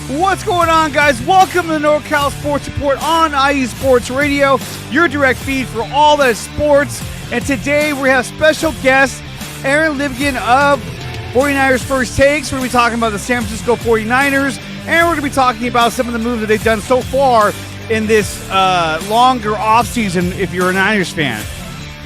What's going on, guys? Welcome to the NorCal Sports Report on IE Sports Radio, your direct feed for all that is sports. And today we have special guest Aaron Livgin of 49ers First Takes. We're going to be talking about the San Francisco 49ers, and we're going to be talking about some of the moves that they've done so far in this longer offseason if you're a Niners fan.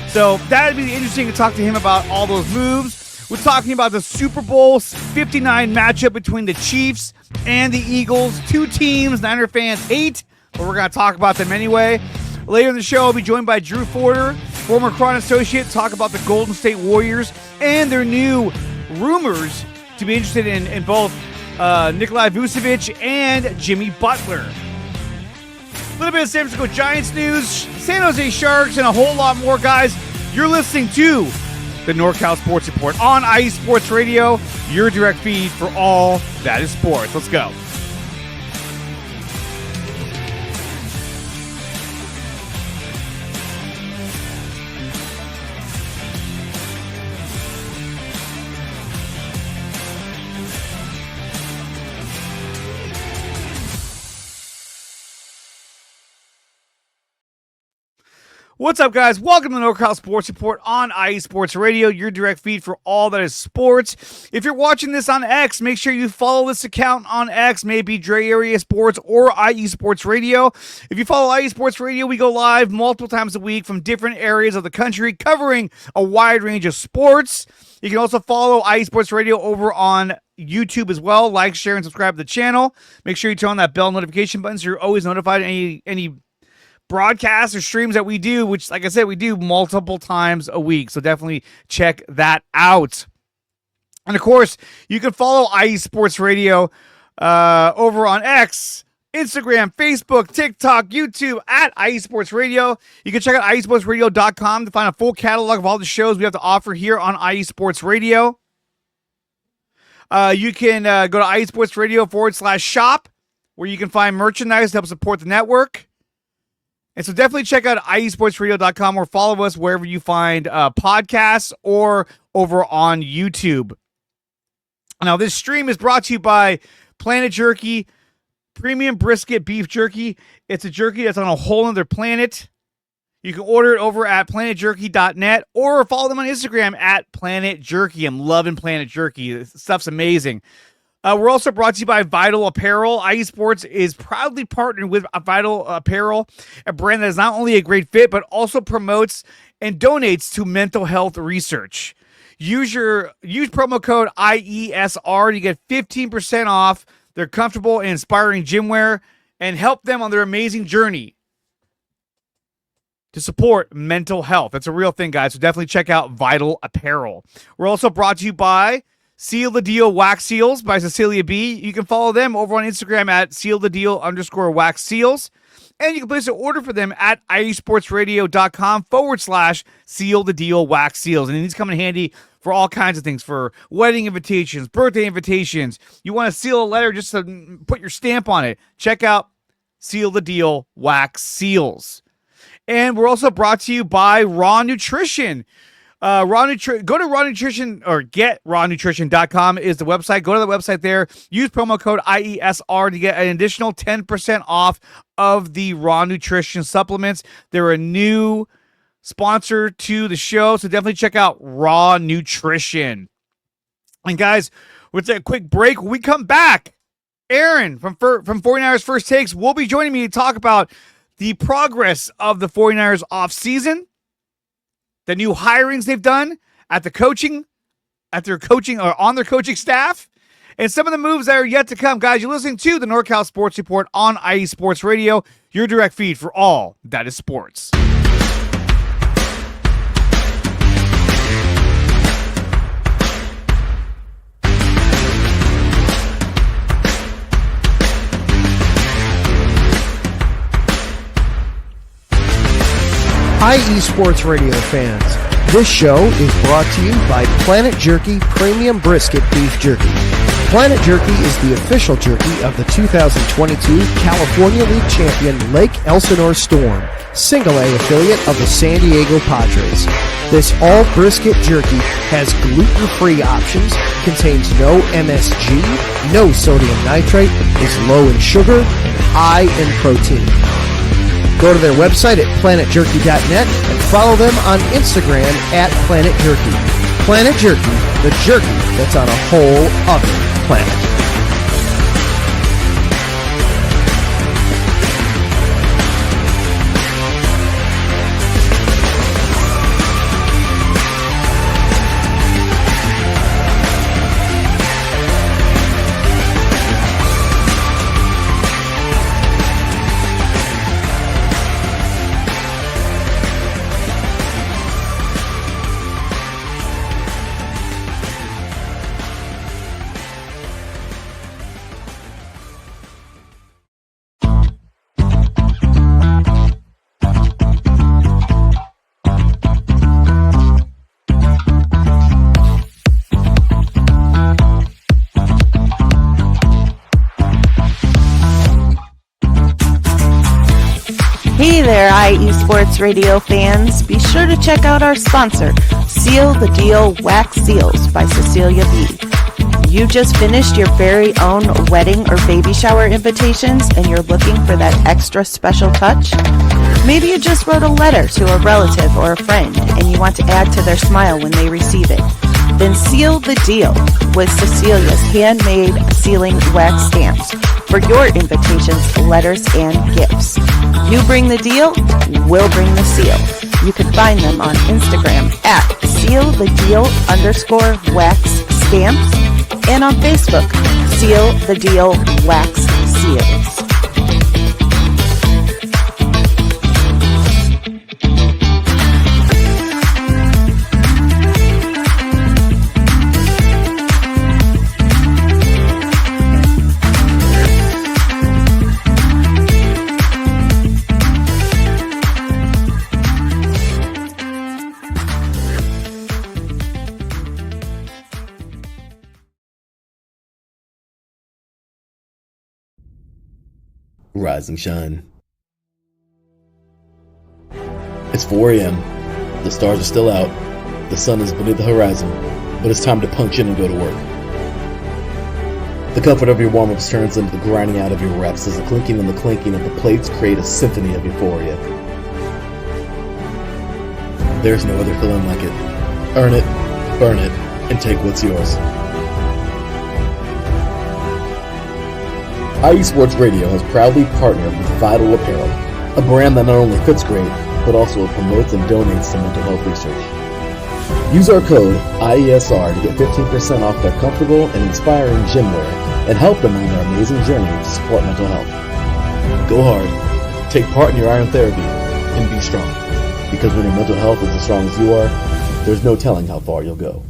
So that would be interesting to talk to him about all those moves. We're talking about the Super Bowl 59 matchup between the Chiefs and the Eagles. Two teams Niner fans hate, but we're going to talk about them anyway. Later in the show, I'll be joined by Drew Forder, former Cron associate, to talk about the Golden State Warriors and their new rumors to be interested in both Nikolai Vucevic and Jimmy Butler. A little bit of San Francisco Giants news, San Jose Sharks, and a whole lot more, guys. You're listening to the NorCal Sports Report on IE Sports Radio, your direct feed for all that is sports. Let's go. What's up, guys? Welcome to the NorCal Sports Report on IE Sports Radio, your direct feed for all that is sports. If you're watching this on X, make sure you follow this account on X, maybe DreArea Sports or IE Sports Radio. If you follow IE Sports Radio, we go live multiple times a week from different areas of the country, covering a wide range of sports. You can also follow IE Sports Radio over on YouTube as well. Like, share, and subscribe to the channel. Make sure you turn on that bell notification button so you're always notified of any broadcasts or streams that we do, which, like I said, we do multiple times a week. So definitely check that out. And of course, you can follow IE Sports Radio over on X, Instagram, Facebook, TikTok, YouTube at IE Sports Radio. You can check out IESportsRadio.com to find a full catalog of all the shows we have to offer here on IE Sports Radio. You can go to IE Sports Radio /shop, where you can find merchandise to help support the network. And so definitely check out IESportsRadio.com or follow us wherever you find podcasts or over on YouTube. Now, this stream is brought to you by Planet Jerky, Premium Brisket Beef Jerky. It's a jerky that's on a whole other planet. You can order it over at planetjerky.net or follow them on Instagram at Planet Jerky. I'm loving Planet Jerky. This stuff's amazing. We're also brought to you by Vital Apparel. IE Sports is proudly partnered with Vital Apparel, a brand that is not only a great fit, but also promotes and donates to mental health research. Use promo code IESR to get 15% off their comfortable and inspiring gym wear and help them on their amazing journey to support mental health. That's a real thing, guys. So definitely check out Vital Apparel. We're also brought to you by Seal the Deal Wax Seals by Cecilia B. You can follow them over on Instagram at sealthedeal_wax seals. And you can place an order for them at IESportsRadio.com /seal the deal wax seals. And these come in handy for all kinds of things, for wedding invitations, birthday invitations. You want to seal a letter just to put your stamp on it. Check out Seal the Deal Wax Seals. And we're also brought to you by Raw Nutrition. Go to Raw Nutrition or getrawnutrition.com is the website. Go to the website there. Use promo code IESR to get an additional 10% off of the Raw Nutrition supplements. They're a new sponsor to the show, so definitely check out Raw Nutrition. And guys, we'll take a quick break. When we come back, Aaron from 49ers First Takes will be joining me to talk about the progress of the 49ers offseason, the new hirings they've done on their coaching staff, and some of the moves that are yet to come. Guys, you're listening to the NorCal Sports Report on IE Sports Radio, your direct feed for all that is sports. IE Sports Radio fans, this show is brought to you by Planet Jerky Premium Brisket Beef Jerky. Planet Jerky is the official jerky of the 2022 California League champion Lake Elsinore Storm. single-A affiliate of the San Diego Padres. This all brisket jerky has gluten-free options, contains no MSG, no sodium nitrate, is low in sugar, and high in protein. Go to their website at planetjerky.net and follow them on Instagram at Planet Jerky. Planet Jerky, the jerky that's on a whole other planet. Hey there, IE Sports Radio fans. Be sure to check out our sponsor, Seal the Deal Wax Seals by Cecilia B. You just finished your very own wedding or baby shower invitations and you're looking for that extra special touch? Maybe you just wrote a letter to a relative or a friend and you want to add to their smile when they receive it. Then seal the deal with Cecilia's handmade sealing wax stamps for your invitations, letters, and gifts. You bring the deal, we'll bring the seal. You can find them on Instagram at sealthedeal_wax stamps and on Facebook, Seal the Deal Wax Seals. Rise and shine. It's 4 a.m. The stars are still out. The sun is beneath the horizon, but it's time to punch in and go to work. The comfort of your warm-ups turns into the grinding out of your reps as the clinking and the clanking of the plates create a symphony of euphoria. There's no other feeling like it. Earn it, burn it, and take what's yours. IE Sports Radio has proudly partnered with Vital Apparel, a brand that not only fits great, but also promotes and donates to mental health research. Use our code IESR to get 15% off their comfortable and inspiring gym wear and help them on their amazing journey to support mental health. Go hard, take part in your iron therapy, and be strong. Because when your mental health is as strong as you are, there's no telling how far you'll go.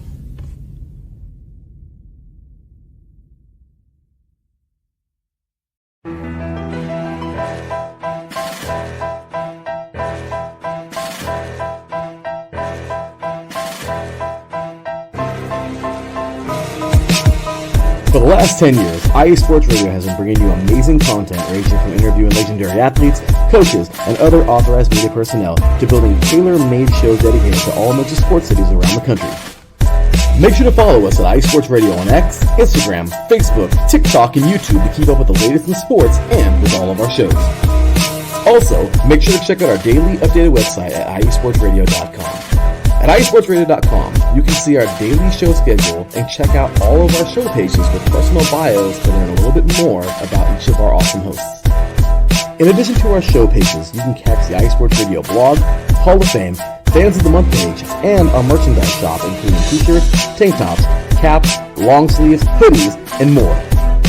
For the last 10 years, IE Sports Radio has been bringing you amazing content ranging from interviewing legendary athletes, coaches, and other authorized media personnel to building tailor-made shows dedicated to all major sports cities around the country. Make sure to follow us at IE Sports Radio on X, Instagram, Facebook, TikTok, and YouTube to keep up with the latest in sports and with all of our shows. Also, make sure to check out our daily updated website at iesportsradio.com. At iesportsradio.com, you can see our daily show schedule and check out all of our show pages with personal bios to learn a little bit more about each of our awesome hosts. In addition to our show pages, you can catch the IE Sports Radio blog, Hall of Fame, Fans of the Month page, and our merchandise shop including t-shirts, tank tops, caps, long sleeves, hoodies, and more.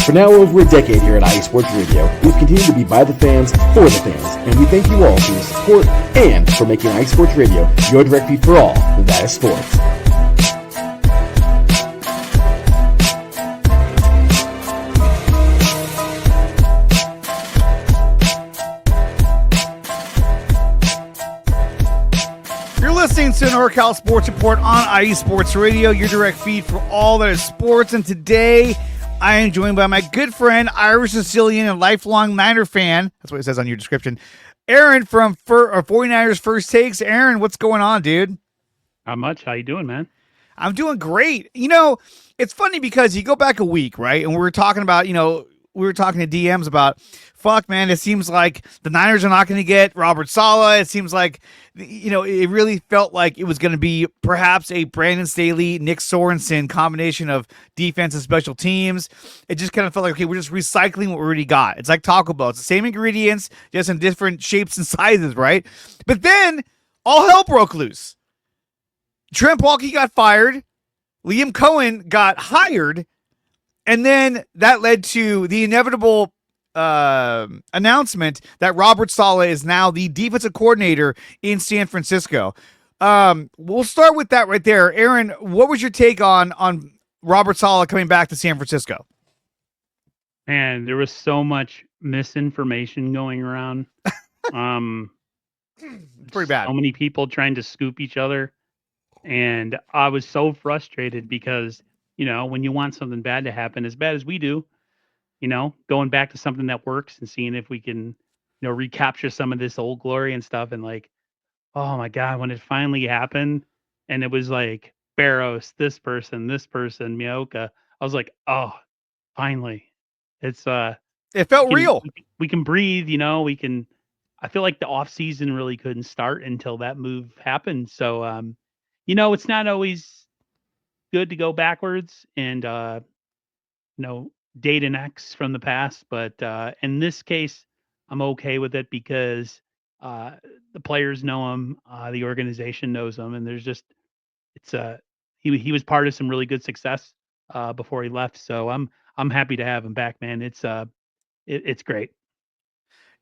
For now over a decade here at IE Sports Radio, we've continued to be by the fans, for the fans, and we thank you all for your support and for making IE Sports Radio your direct feed for all that is sports. You're listening to NorCal Sports Report on IE Sports Radio, your direct feed for all that is sports, and today I am joined by my good friend, Irish Sicilian and lifelong Niner fan, that's what it says on your description, Aaron from 49ers First Takes. Aaron, what's going on, dude? Not much. How you doing, man? I'm doing great. It's funny because you go back a week, right? And we were talking about, we were talking to DMs about, fuck, man, it seems like the Niners are not going to get Robert Saleh. It seems like, it really felt like it was going to be perhaps a Brandon Staley, Nick Sorensen combination of defense and special teams. It just kind of felt like, okay, we're just recycling what we already got. It's like Taco Bell. It's the same ingredients, just in different shapes and sizes, right? But then all hell broke loose. Trent Baalke got fired. Liam Cohen got hired. And then that led to the inevitable announcement that Robert Saleh is now the defensive coordinator in San Francisco. We'll start with that right there. Aaron, what was your take on Robert Saleh coming back to San Francisco? Man, there was so much misinformation going around. Pretty bad. So many people trying to scoop each other. And I was so frustrated because, when you want something bad to happen, as bad as we do, going back to something that works and seeing if we can, recapture some of this old glory and stuff. And like, oh my God, when it finally happened and it was like Barros, this person, Mioka, I was like, oh, finally. It's it felt real. We can breathe, I feel like the off season really couldn't start until that move happened. So, it's not always good to go backwards and, date an ex from the past. But in this case, I'm okay with it because the players know him, the organization knows him, and he was part of some really good success before he left. So I'm happy to have him back, man. It's great.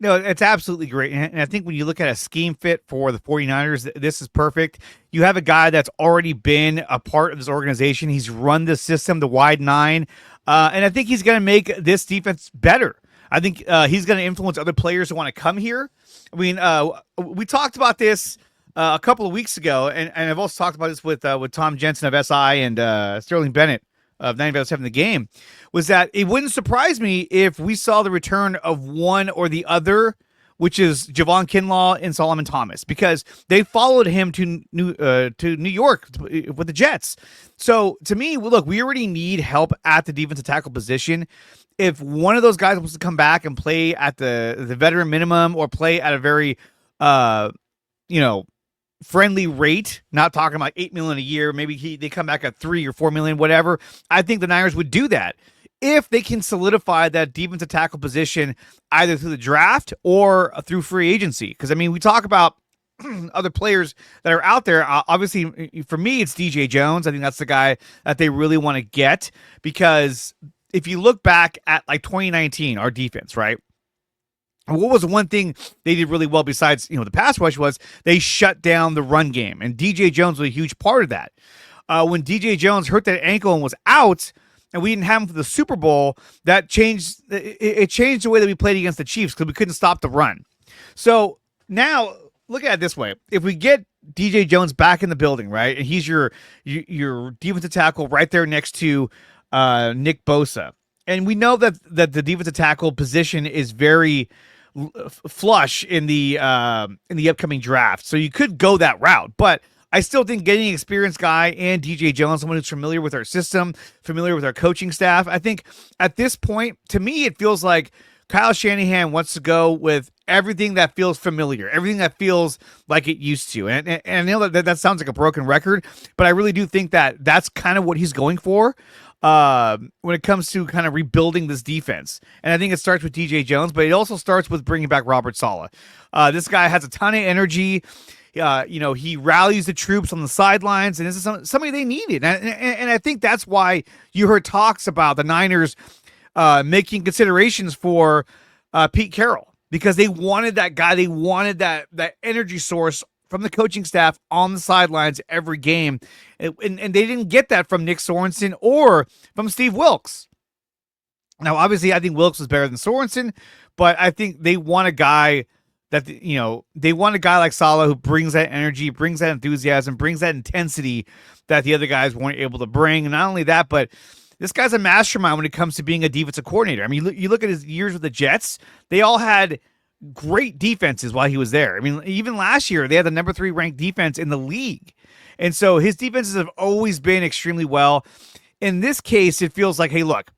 No, it's absolutely great. And I think when you look at a scheme fit for the 49ers, this is perfect. You have a guy that's already been a part of this organization. He's run the system, the wide nine. And I think he's going to make this defense better. I think he's going to influence other players who want to come here. I mean, we talked about this a couple of weeks ago, and I've also talked about this with Tom Jensen of SI and Sterling Bennett of 95.7 The Game, was that it wouldn't surprise me if we saw the return of one or the other, which is Javon Kinlaw and Solomon Thomas, because they followed him to New York with the Jets. So to me, look, we already need help at the defensive tackle position. If one of those guys wants to come back and play at the veteran minimum or play at a very, friendly rate, not talking about $8 million a year, maybe they come back at $3 or $4 million, whatever, I think the Niners would do that if they can solidify that defensive tackle position either through the draft or through free agency. Because, I mean, we talk about other players that are out there. Obviously, for me, it's DJ Jones. I think that's the guy that they really want to get, because if you look back at like 2019, our defense, right? What was the one thing they did really well besides, the pass rush, was they shut down the run game. And DJ Jones was a huge part of that. When DJ Jones hurt that ankle and was out, and we didn't have him for the Super Bowl, that changed. It changed the way that we played against the Chiefs because we couldn't stop the run. So now look at it this way. If we get DJ Jones back in the building, right, and he's your defensive tackle right there next to Nick Bosa, and we know that the defensive tackle position is very flush in the upcoming draft, so you could go that route. But I still think getting an experienced guy and DJ Jones, someone who's familiar with our system, familiar with our coaching staff, I think at this point, to me, it feels like Kyle Shanahan wants to go with everything that feels familiar, everything that feels like it used to. And I know that sounds like a broken record, but I really do think that that's kind of what he's going for when it comes to kind of rebuilding this defense. And I think it starts with DJ Jones, but it also starts with bringing back Robert Saleh. This guy has a ton of energy. He rallies the troops on the sidelines, and this is somebody they needed. And I think that's why you heard talks about the Niners making considerations for Pete Carroll, because they wanted that guy. They wanted that energy source from the coaching staff on the sidelines every game. And they didn't get that from Nick Sorensen or from Steve Wilks. Now, obviously, I think Wilks was better than Sorensen, but I think they want a guy that, they want a guy like Saleh who brings that energy, brings that enthusiasm, brings that intensity that the other guys weren't able to bring. And not only that, but this guy's a mastermind when it comes to being a defensive coordinator. I mean, you look at his years with the Jets, they all had great defenses while he was there. I mean, even last year they had the number 3 ranked defense in the league, and so his defenses have always been extremely well. In this case, it feels like, hey, look,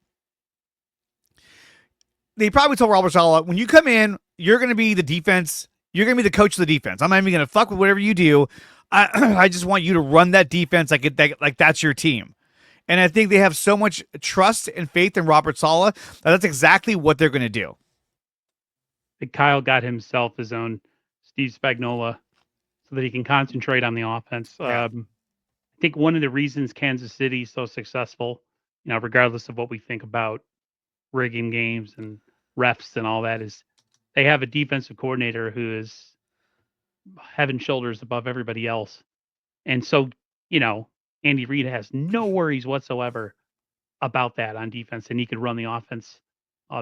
they probably told Robert Saleh, when you come in, you're going to be the defense. You're going to be the coach of the defense. I'm not even going to fuck with whatever you do. I just want you to run that defense like that's your team. And I think they have so much trust and faith in Robert Saleh that that's exactly what they're going to do. Kyle got himself his own Steve Spagnuolo so that he can concentrate on the offense. Yeah. I think one of the reasons Kansas City is so successful, regardless of what we think about rigging games and refs and all that, is they have a defensive coordinator who is head and shoulders above everybody else. And so, Andy Reid has no worries whatsoever about that on defense, and he could run the offense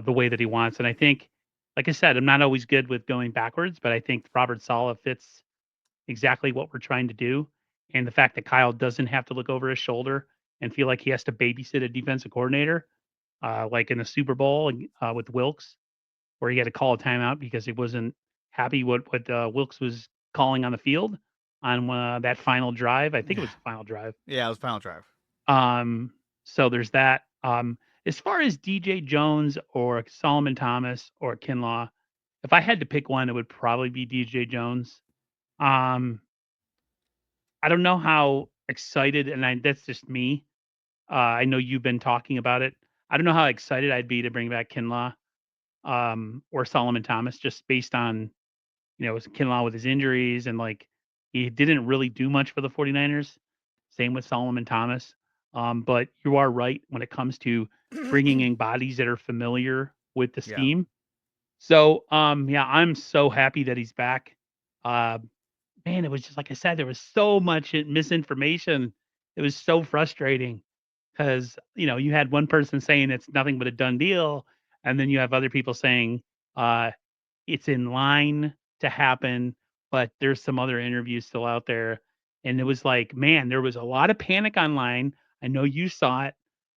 the way that he wants. And I think, like I said, I'm not always good with going backwards, but I think Robert Saleh fits exactly what we're trying to do. And the fact that Kyle doesn't have to look over his shoulder and feel like he has to babysit a defensive coordinator, like in the Super Bowl with Wilkes, where he had to call a timeout because he wasn't happy what Wilkes was calling on the field on that final drive. I think it was the final drive. Yeah, it was final drive. So there's that. As far as DJ Jones or Solomon Thomas or Kinlaw, if I had to pick one, it would probably be DJ Jones. I don't know how excited, and that's just me. I know you've been talking about it. I don't know how excited I'd be to bring back Kinlaw or Solomon Thomas, just based on, Kinlaw with his injuries, and like he didn't really do much for the 49ers. Same with Solomon Thomas. But you are right when it comes to bringing in bodies that are familiar with the scheme. So, yeah, I'm so happy that he's back. Man, it was just like I said, there was so much misinformation. It was so frustrating because, you had one person saying it's nothing but a done deal, and then you have other people saying it's in line to happen, but there's some other interviews still out there. And it was like, man, there was a lot of panic online. I know you saw it,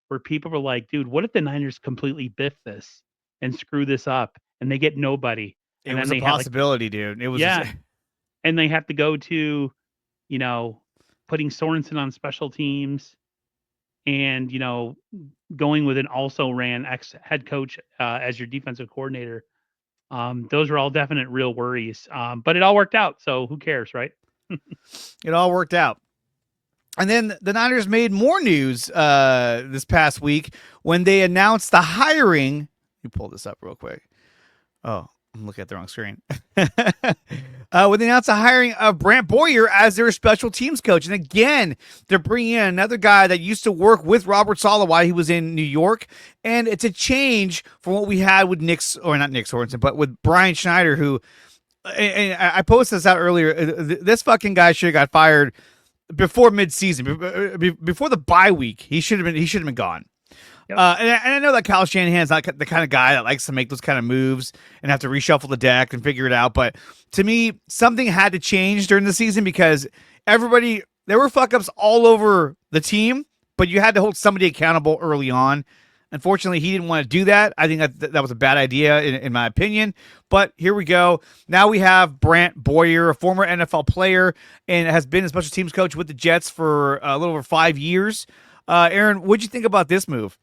where people were like, dude, what if the Niners completely biff this and screw this up and they get nobody? It was a possibility, dude. It was and they have to go to, putting Sorensen on special teams and, going with an also ran ex head coach as your defensive coordinator. Those were all definite real worries. But it all worked out. So who cares, right? It all worked out. And then the Niners made more news this past week when they announced the hiring. Let me pull this up real quick. Oh, I'm looking at the wrong screen. When they announced the hiring of Brant Boyer as their special teams coach. And again, they're bringing in another guy that used to work with Robert Saleh while he was in New York. And it's a change from what we had with not Nick Sorensen, but with Brian Schneider, who, and I posted this out earlier, this fucking guy should have got fired before midseason, before the bye week. He should have been gone. Yep. And I know that Kyle Shanahan's not the kind of guy that likes to make those kind of moves and have to reshuffle the deck and figure it out. But to me, something had to change during the season because there were fuck ups all over the team, but you had to hold somebody accountable early on. Unfortunately, he didn't want to do that. I think that was a bad idea in my opinion. But here we go. Now we have Brant Boyer, a former NFL player, and has been a special teams coach with the Jets for a little over 5 years. Aaron, what'd you think about this move?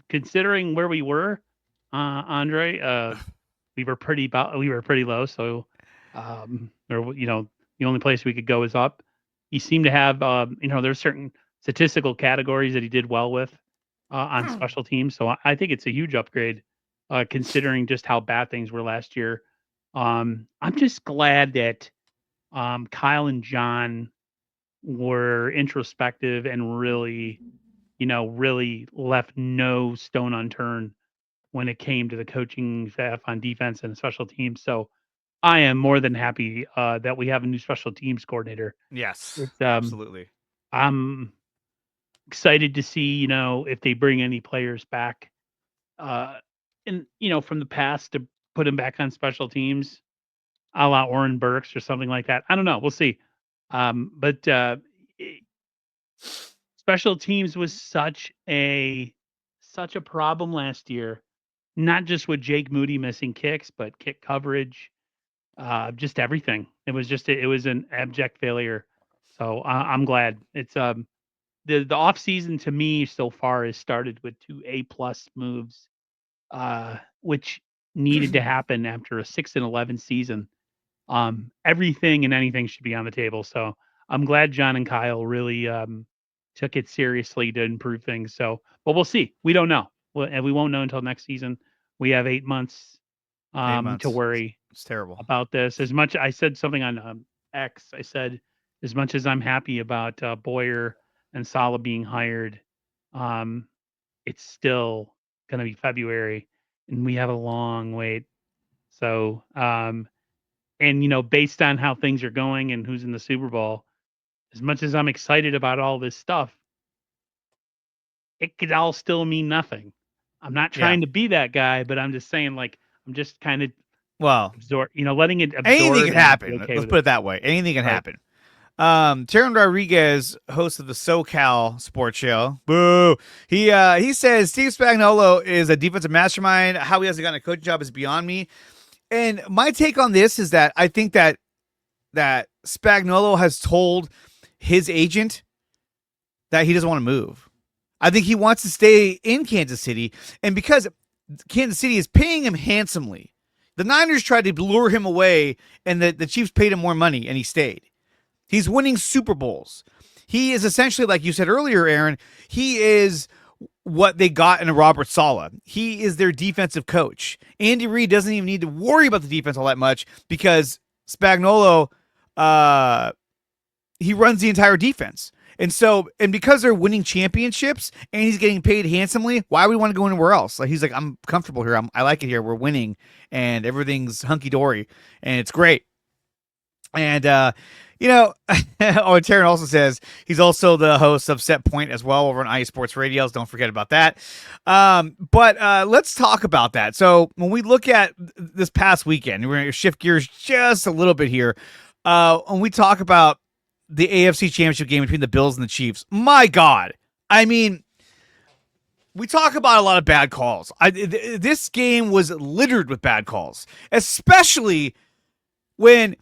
Considering where we were, Andre, we were pretty low. So, the only place we could go is up. He seemed to have, there's certain statistical categories that he did well with on special teams. So I think it's a huge upgrade, considering just how bad things were last year. I'm just glad that Kyle and John were introspective and really left no stone unturned when it came to the coaching staff on defense and special teams. So I am more than happy that we have a new special teams coordinator. Yes, absolutely. I'm excited to see, if they bring any players back from the past to put them back on special teams, a la Oren Burks or something like that. I don't know. We'll see. But special teams was such a problem last year not just with Jake Moody missing kicks, but kick coverage, just everything. It was an abject failure. So I'm glad it's the off season to me so far has started with 2 A+ moves, which needed to happen after a 6-11 season. Everything and anything should be on the table. So I'm glad John and Kyle really took it seriously to improve things. So, but we'll see. We don't know, and we won't know until next season. We have 8 months 8 months. to worry It's terrible. about this. As much I said something on X, I said as much as I'm happy about Boyer and Sala being hired, um, it's still going to be February, and we have a long wait. So, and based on how things are going and who's in the Super Bowl, as much as I'm excited about all this stuff, it could all still mean nothing. I'm not trying to be that guy, but I'm just saying, like, I'm just kind of Well, letting it absorb. anything can happen. Okay, Let's put it that way. Anything can Right. happen. Taron Rodriguez, host of the SoCal Sports Show, boo. He says Steve Spagnuolo is a defensive mastermind. How he hasn't gotten a coaching job is beyond me. And my take on this is that I think that Spagnuolo has told his agent that he doesn't want to move. I think he wants to stay in Kansas City, and because Kansas City is paying him handsomely, the Niners tried to lure him away, and the Chiefs paid him more money, and he stayed. He's winning Super Bowls. He is essentially, like you said earlier, Aaron, he is what they got in a Robert Saleh. He is their defensive coach. Andy Reid doesn't even need to worry about the defense all that much because Spagnuolo, he runs the entire defense. And because they're winning championships and he's getting paid handsomely, why would we want to go anywhere else? Like, he's like, I'm comfortable here. I like it here. We're winning and everything's hunky dory and it's great. And, oh, and Taryn also says he's also the host of Set Point as well over on IE Sports Radios. Don't forget about that. But let's talk about that. So when we look at this past weekend, we're going to shift gears just a little bit here. When we talk about the AFC Championship game between the Bills and the Chiefs, my God. I mean, we talk about a lot of bad calls. This game was littered with bad calls, especially when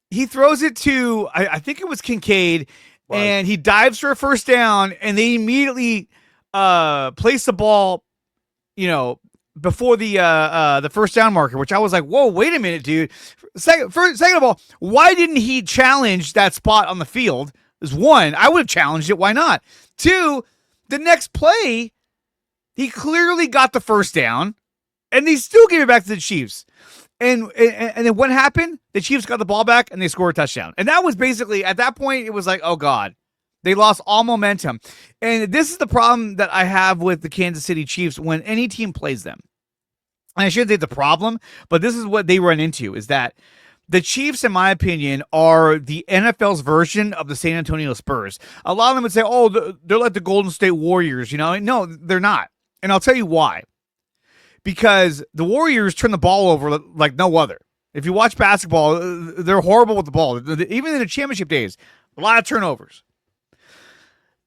he throws it to, I think it was Kincaid, and he dives for a first down, and they immediately place the ball, before the first down marker, which I was like, whoa, wait a minute, dude. Second of all, why didn't he challenge that spot on the field? Is one, I would have challenged it. Why not? Two, the next play, he clearly got the first down, and he still gave it back to the Chiefs. And then what happened? The Chiefs got the ball back, and they scored a touchdown. And that was basically, at that point, it was like, oh, God. They lost all momentum. And this is the problem that I have with the Kansas City Chiefs when any team plays them. And I shouldn't say the problem, but this is what they run into, is that the Chiefs, in my opinion, are the NFL's version of the San Antonio Spurs. A lot of them would say, oh, they're like the Golden State Warriors, No, they're not. And I'll tell you why. Because the Warriors turn the ball over like no other. If you watch basketball, they're horrible with the ball. Even in the championship days, a lot of turnovers.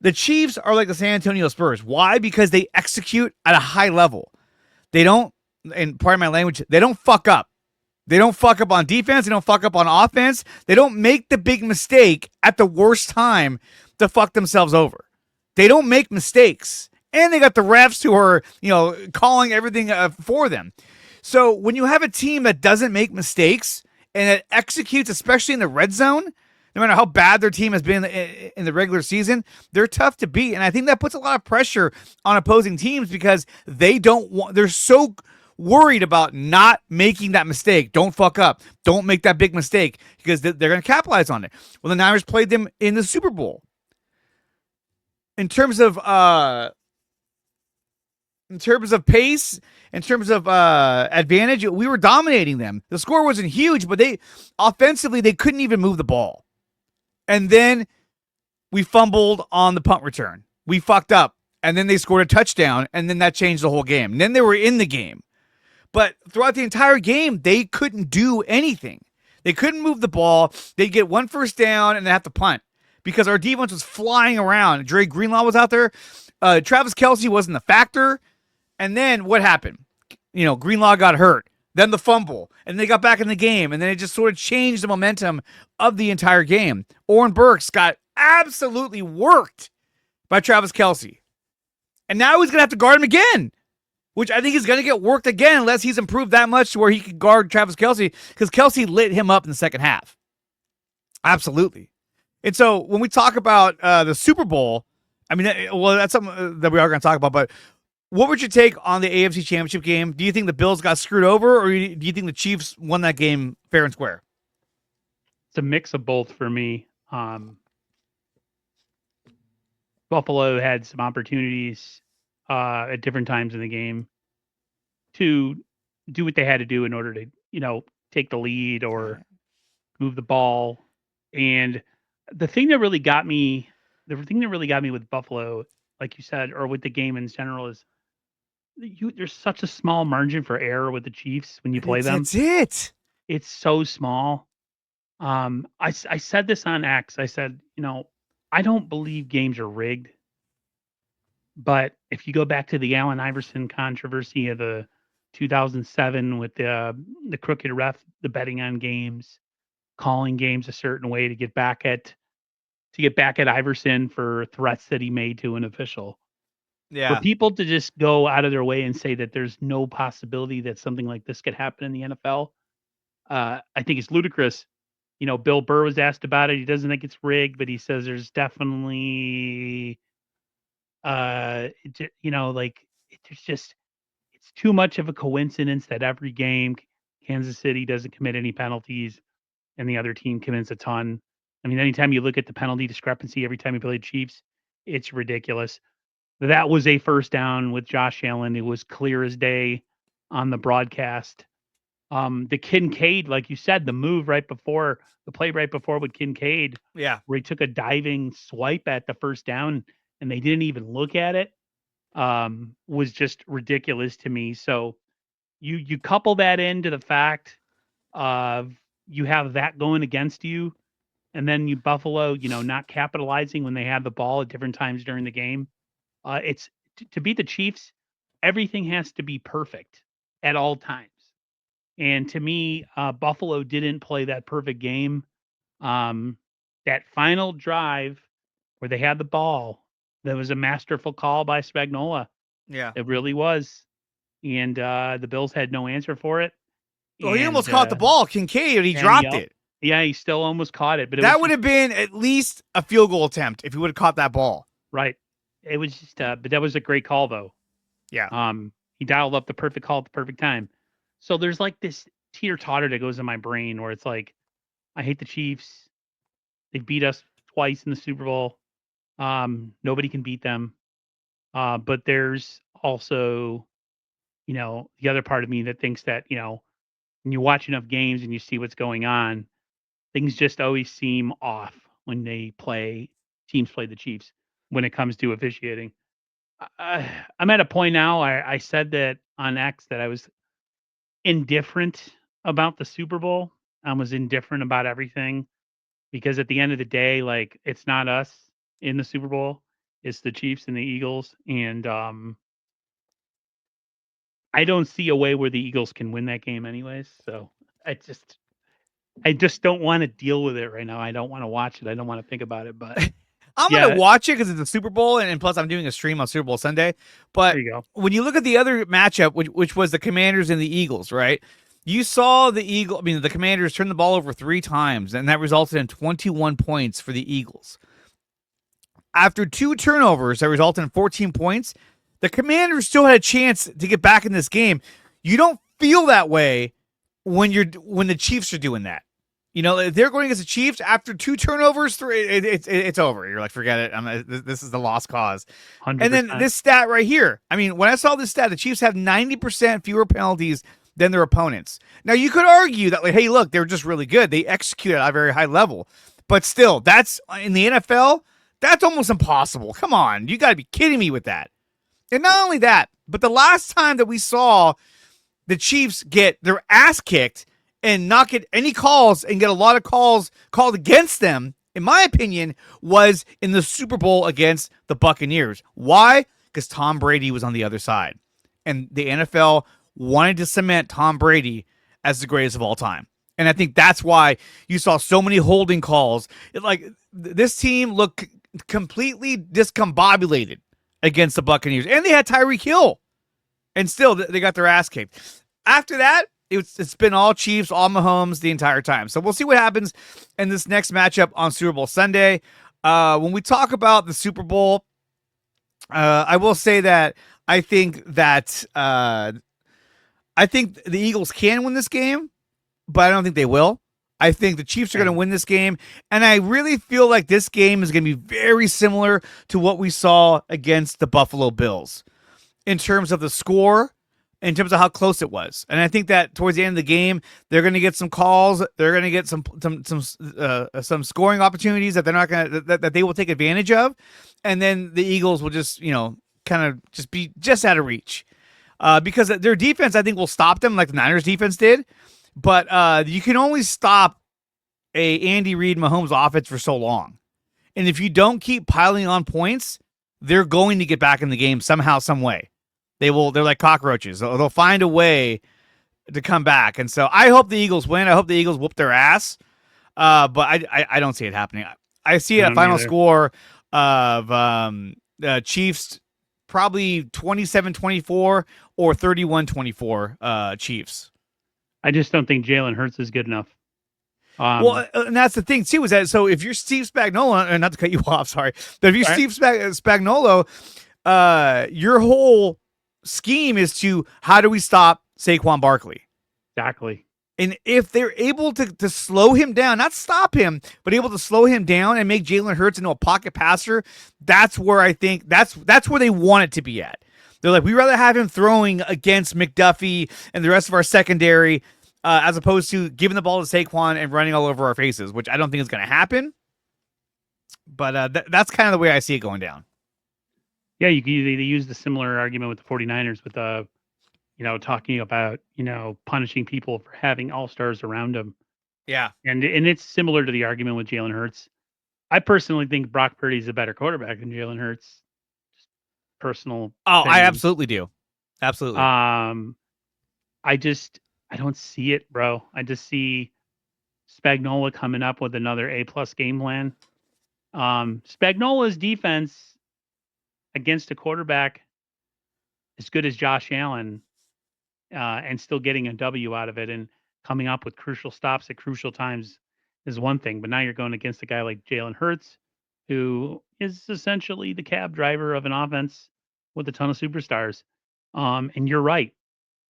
The Chiefs are like the San Antonio Spurs. Why? Because they execute at a high level. They don't, and pardon my language, they don't fuck up. They don't fuck up on defense. They don't fuck up on offense. They don't make the big mistake at the worst time to fuck themselves over. They don't make mistakes. And they got the refs who are, calling everything for them. So when you have a team that doesn't make mistakes and that executes, especially in the red zone, no matter how bad their team has been in the regular season, they're tough to beat. And I think that puts a lot of pressure on opposing teams because they're so worried about not making that mistake. Don't fuck up. Don't make that big mistake because they're going to capitalize on it. Well, the Niners played them in the Super Bowl. In terms of pace, in terms of advantage, we were dominating them. The score wasn't huge, but offensively, they couldn't even move the ball. And then we fumbled on the punt return. We fucked up. And then they scored a touchdown, and then that changed the whole game. And then they were in the game. But throughout the entire game, they couldn't do anything. They couldn't move the ball. They'd get one first down, and they have to punt because our defense was flying around. Dre Greenlaw was out there. Travis Kelce wasn't a factor. And then what happened? Greenlaw got hurt, then the fumble, and they got back in the game, and then it just sort of changed the momentum of the entire game. Oren Burks got absolutely worked by Travis Kelce. And now he's going to have to guard him again, which I think he's going to get worked again unless he's improved that much to where he can guard Travis Kelce, because Kelce lit him up in the second half. Absolutely. And so when we talk about the Super Bowl, I mean, that's something that we are going to talk about, but what would you take on the AFC Championship game? Do you think the Bills got screwed over, or do you think the Chiefs won that game fair and square? It's a mix of both for me. Buffalo had some opportunities at different times in the game to do what they had to do in order to, take the lead or move the ball. And the thing that really got me with Buffalo, like you said, or with the game in general, is there's such a small margin for error with the Chiefs when you play them. That's it. It's so small. I said this on X. I said, I don't believe games are rigged. But if you go back to the Allen Iverson controversy of the 2007 with the crooked ref, the betting on games, calling games a certain way to get back at Iverson for threats that he made to an official. Yeah. For people to just go out of their way and say that there's no possibility that something like this could happen in the NFL, I think it's ludicrous. Bill Burr was asked about it. He doesn't think it's rigged, but he says there's definitely, it's too much of a coincidence that every game Kansas City doesn't commit any penalties and the other team commits a ton. I mean, anytime you look at the penalty discrepancy every time you play Chiefs, it's ridiculous. That was a first down with Josh Allen. It was clear as day on the broadcast. The Kincaid, like you said, the play right before with Kincaid, where he took a diving swipe at the first down and they didn't even look at it, was just ridiculous to me. So you couple that into the fact of you have that going against you, and then Buffalo, not capitalizing when they had the ball at different times during the game. It's to beat the Chiefs, everything has to be perfect at all times. And to me, Buffalo didn't play that perfect game. That final drive where they had the ball, that was a masterful call by Spagnuolo. Yeah. It really was. And the Bills had no answer for it. Well, he almost caught the ball, Kincaid, he dropped it. Yeah, he still almost caught it. But that would have been at least a field goal attempt if he would have caught that ball. Right. It was just, but that was a great call, though. Yeah. He dialed up the perfect call at the perfect time. So there's like this teeter-totter that goes in my brain where it's like, I hate the Chiefs. They beat us twice in the Super Bowl. Nobody can beat them. But there's also, the other part of me that thinks that, when you watch enough games and you see what's going on, things just always seem off when teams play the Chiefs when it comes to officiating. I'm at a point now, I said that on X that I was indifferent about the Super Bowl. I was indifferent about everything because at the end of the day, like, it's not us in the Super Bowl. It's the Chiefs and the Eagles. And I don't see a way where the Eagles can win that game anyways. So I just don't want to deal with it right now. I don't want to watch it. I don't want to think about it, but I'm going to watch it because it's the Super Bowl, and plus I'm doing a stream on Super Bowl Sunday. But there you go. When you look at the other matchup, which was the Commanders and the Eagles, right? You saw the Commanders turn the ball over 3 times, and that resulted in 21 points for the Eagles. After 2 turnovers that resulted in 14 points, the Commanders still had a chance to get back in this game. You don't feel that way when the Chiefs are doing that. If they're going against the Chiefs after 2 turnovers, it's over. You're like, forget it. This is the lost cause. 100%. And then this stat right here. I mean, when I saw this stat, the Chiefs have 90% fewer penalties than their opponents. Now, you could argue that, like, hey, look, they're just really good. They execute at a very high level. But still, that's in the NFL, that's almost impossible. Come on. You got to be kidding me with that. And not only that, but the last time that we saw the Chiefs get their ass kicked and not get any calls and get a lot of calls called against them, in my opinion, was in the Super Bowl against the Buccaneers. Why? Because Tom Brady was on the other side. And the NFL wanted to cement Tom Brady as the greatest of all time. And I think that's why you saw so many holding calls. This team looked completely discombobulated against the Buccaneers, and they had Tyreek Hill, and still they got their ass kicked. After that, it's been all Chiefs, all Mahomes the entire time. So we'll see what happens in this next matchup on Super Bowl Sunday. When we talk about the Super Bowl, I will say that I think the Eagles can win this game, but I don't think they will. I think the Chiefs are going to win this game, and I really feel like this game is going to be very similar to what we saw against the Buffalo Bills in terms of the score, in terms of how close it was. And I think that towards the end of the game, they're going to get some calls. They're going to get some scoring opportunities that they're not going to that they will take advantage of, and then the Eagles will just kind of just be just out of reach because their defense I think will stop them like the Niners defense did. But you can only stop a Andy Reid Mahomes offense for so long. And if you don't keep piling on points, they're going to get back in the game somehow, some way. They're like cockroaches. They'll find a way to come back. And so I hope the Eagles win. I hope the Eagles whoop their ass. But I don't see it happening. I see a final score of Chiefs probably 27-24 or 31-24 Chiefs. I just don't think Jalen Hurts is good enough. Well, and that's the thing too, is that so if you're Steve Spagnuolo, and not to cut you off, sorry, but if you're Steve Spagnuolo, your whole scheme is to how do we stop Saquon Barkley? Exactly. And if they're able to slow him down, not stop him, but able to slow him down and make Jalen Hurts into a pocket passer, that's where I think that's where they want it to be at. They're like, we'd rather have him throwing against McDuffie and the rest of our secondary as opposed to giving the ball to Saquon and running all over our faces, which I don't think is going to happen. But that's kind of the way I see it going down. Yeah, they use the similar argument with the 49ers with talking about, punishing people for having all-stars around them. Yeah. And it's similar to the argument with Jalen Hurts. I personally think Brock Purdy is a better quarterback than Jalen Hurts. Just personal. Oh, opinion. I absolutely do. Absolutely. I don't see it, bro. I just see Spagnuolo coming up with another A+ game plan. Spagnuolo's defense against a quarterback as good as Josh Allen and still getting a W out of it and coming up with crucial stops at crucial times is one thing. But now you're going against a guy like Jalen Hurts, who is essentially the cab driver of an offense with a ton of superstars. And you're right.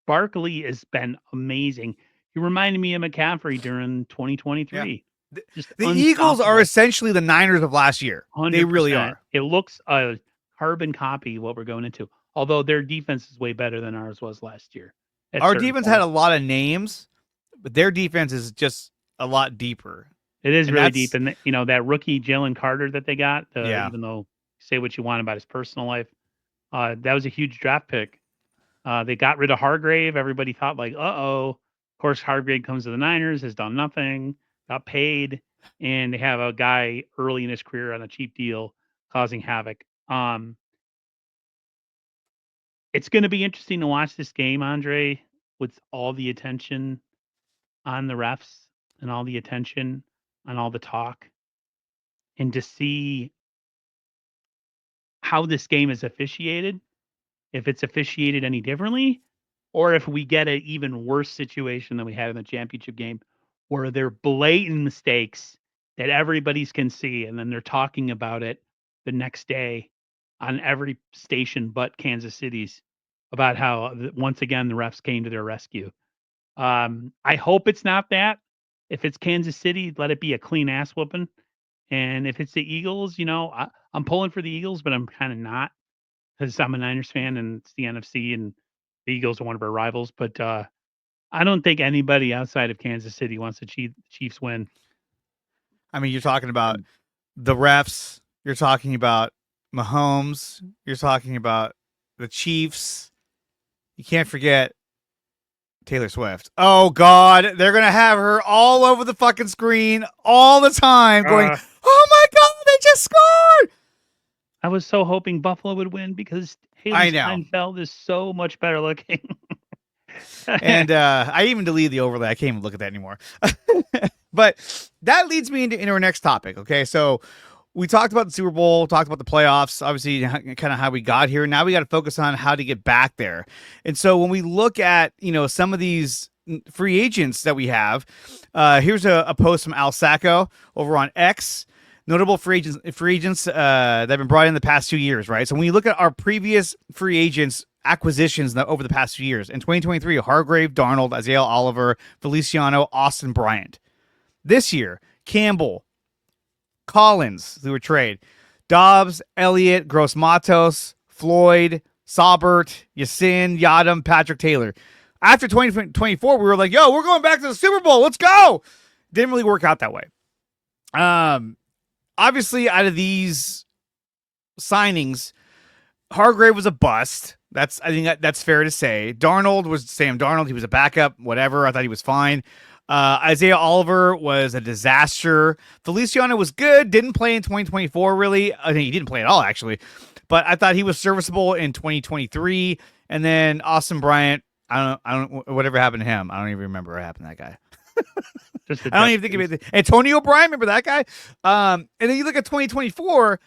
Barkley has been amazing. He reminded me of McCaffrey during 2023. Yeah. The Eagles are essentially the Niners of last year. 100%. They really are. It looks a carbon copy of what we're going into. Although their defense is way better than ours was last year. Our defense had a lot of names, but their defense is just a lot deeper. It is really deep. And, that rookie Jalen Carter that they got, even though say what you want about his personal life, that was a huge draft pick. They got rid of Hargrave. Everybody thought like, uh-oh. Of course, Hargrave comes to the Niners, has done nothing, got paid, and they have a guy early in his career on a cheap deal causing havoc. It's going to be interesting to watch this game, Andre, with all the attention on the refs and all the attention on all the talk, and to see how this game is officiated, if it's officiated any differently, or if we get an even worse situation than we had in the championship game, where they're blatant mistakes that everybody's can see, and then they're talking about it the next day on every station but Kansas City's about how once again the refs came to their rescue. I hope it's not that. If it's Kansas City, let it be a clean ass whooping. And if it's the Eagles, I'm pulling for the Eagles, but I'm kind of not, because I'm a Niners fan and it's the NFC and the Eagles are one of our rivals. But I don't think anybody outside of Kansas City wants the Chiefs win. I mean, you're talking about the refs. You're talking about Mahomes. You're talking about the Chiefs. You can't forget Taylor Swift. Oh, God. They're going to have her all over the fucking screen all the time going, oh, my God, they just scored. I was so hoping Buffalo would win because Haley Steinfeld is so much better looking. And I even deleted the overlay. I can't even look at that anymore. But that leads me into our next topic. Okay, so we talked about the Super Bowl, talked about the playoffs, obviously kind of how we got here. Now we got to focus on how to get back there. And so when we look at, some of these free agents that we have, here's a post from Al Sacco over on X. Notable free agents that have been brought in the past 2 years, right? So when you look at our previous free agents acquisitions over the past few years, in 2023, Hargrave, Darnold, Isaiah Oliver, Feliciano, Austin Bryant. This year, Campbell, Collins through a trade, Dobbs, Elliott, Gross-Matos, Floyd, Saubert, Yasin, Yadam, Patrick Taylor. After 2024, we were like, yo, we're going back to the Super Bowl. Let's go. Didn't really work out that way. Obviously, out of these signings, Hargrave was a bust. I think that's fair to say. Darnold was Sam Darnold. He was a backup, whatever. I thought he was fine. Isaiah Oliver was a disaster. Feliciano was good. Didn't play in 2024, really. I think he didn't play at all, actually. But I thought he was serviceable in 2023. And then Austin Bryant, I don't whatever happened to him. I don't even remember what happened to that guy. I don't even think of it. Antonio Bryan, remember that guy? And then you look at 2024,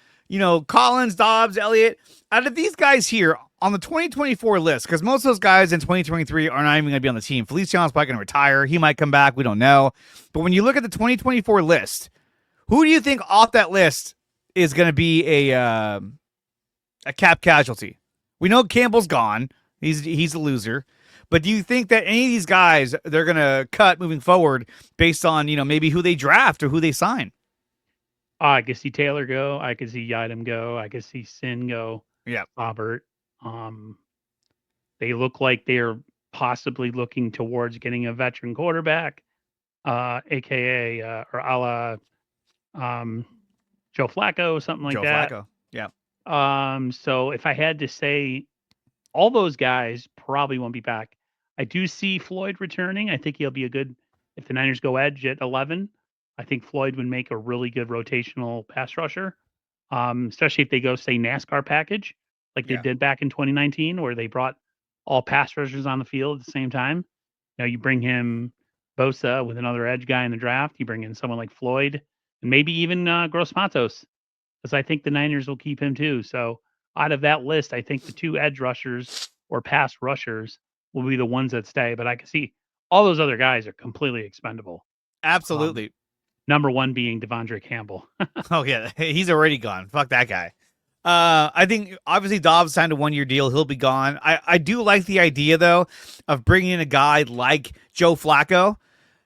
Collins, Dobbs, Elliott. Out of these guys here on the 2024 list, because most of those guys in 2023 are not even going to be on the team. Feliciano's probably going to retire. He might come back. We don't know. But when you look at the 2024 list, who do you think off that list is going to be a cap casualty? We know Campbell's gone. He's a loser. But do you think that any of these guys they're going to cut moving forward based on, maybe who they draft or who they sign? I could see Taylor go. I could see Yadam go. I could see Sin go. Yeah. Robert. They look like they're possibly looking towards getting a veteran quarterback, aka or a la Joe Flacco, something like that. Joe Flacco. Yeah. So if I had to say, all those guys probably won't be back. I do see Floyd returning. I think he'll be if the Niners go edge at 11, I think Floyd would make a really good rotational pass rusher, especially if they go, say, NASCAR package, like they did back in 2019, where they brought all pass rushers on the field at the same time. You bring him Bosa with another edge guy in the draft. You bring in someone like Floyd and maybe even Gross-Matos, because I think the Niners will keep him too. So out of that list, I think the two edge rushers or pass rushers will be the ones that stay. But I can see all those other guys are completely expendable. Absolutely. Number one being Devondre Campbell. Oh, yeah. He's already gone. Fuck that guy. I think, obviously, Dobbs signed a 1-year deal. He'll be gone. I do like the idea, though, of bringing in a guy like Joe Flacco,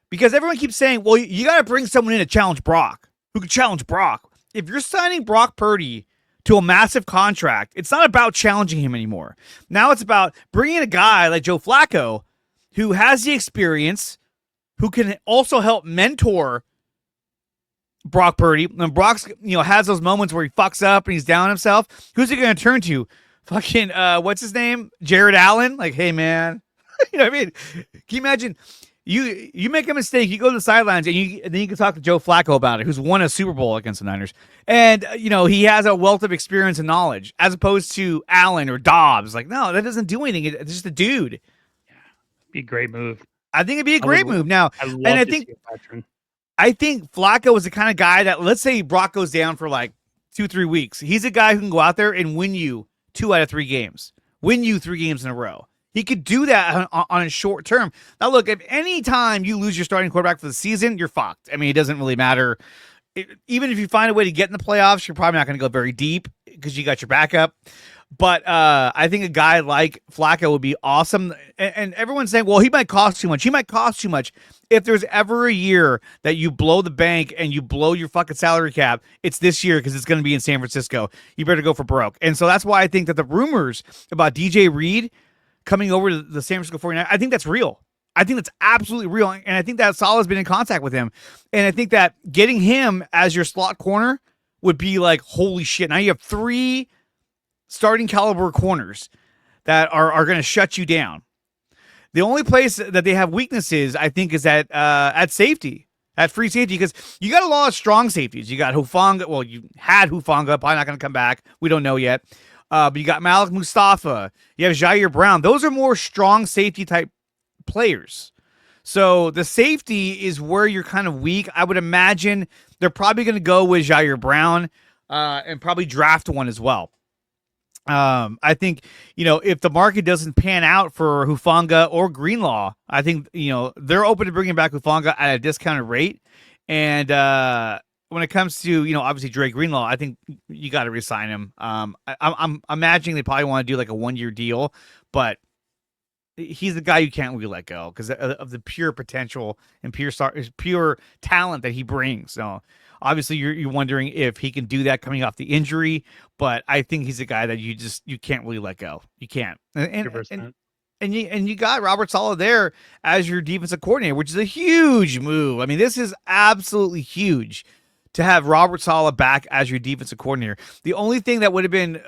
because everyone keeps saying, well, you got to bring someone in to challenge Brock. Who can challenge Brock? If you're signing Brock Purdy to a massive contract, it's not about challenging him anymore. Now it's about bringing a guy like Joe Flacco who has the experience, who can also help mentor Brock Purdy. When Brock's, has those moments where he fucks up and he's down himself, who's he going to turn to? Fucking, what's his name? Jared Allen? Like, hey, man. You know what I mean? Can you imagine? You make a mistake, you go to the sidelines, and then you can talk to Joe Flacco about it, who's won a Super Bowl against the Niners. And, he has a wealth of experience and knowledge, as opposed to Allen or Dobbs. Like, no, that doesn't do anything. It's just a dude. Yeah, be a great move. I think it'd be a great move. Now, I think Flacco is the kind of guy that, let's say Brock goes down for like 2-3 weeks. He's a guy who can go out there and win you 2 out of 3 games, win you 3 games in a row. He could do that on a short term. Now, look, if any time you lose your starting quarterback for the season, you're fucked. I mean, it doesn't really matter. Even if you find a way to get in the playoffs, you're probably not going to go very deep because you got your backup. But I think a guy like Flacco would be awesome. And everyone's saying, well, he might cost too much. He might cost too much. If there's ever a year that you blow the bank and you blow your fucking salary cap, it's this year, because it's going to be in San Francisco. You better go for broke. And so that's why I think that the rumors about DJ Reed coming over to the San Francisco 49ers, I think that's real. I think that's absolutely real. And I think that Salah's been in contact with him. And I think that getting him as your slot corner would be like, holy shit. Now you have 3 starting caliber corners that are going to shut you down. The only place that they have weaknesses, I think, is at safety, at free safety, because you got a lot of strong safeties. You got Hufanga. Well, you had Hufanga, probably not going to come back. We don't know yet. But you got Malik Mustafa. You have Jair Brown. Those are more strong safety type players. So the safety is where you're kind of weak. I would imagine they're probably going to go with Jair Brown and probably draft one as well. I think, if the market doesn't pan out for Hufanga or Greenlaw, I think, they're open to bringing back Hufanga at a discounted rate. And when it comes to, obviously Dre Greenlaw, I think you got to resign him. I'm imagining they probably want to do like a 1-year deal, but he's the guy you can't really let go because of the pure potential and pure talent that he brings. So obviously you're wondering if he can do that coming off the injury, but I think he's a guy that you can't really let go. You can't. And you got Robert Saleh there as your defensive coordinator, which is a huge move. I mean, this is absolutely huge to have Robert Saleh back as your defensive coordinator. The only thing that would have been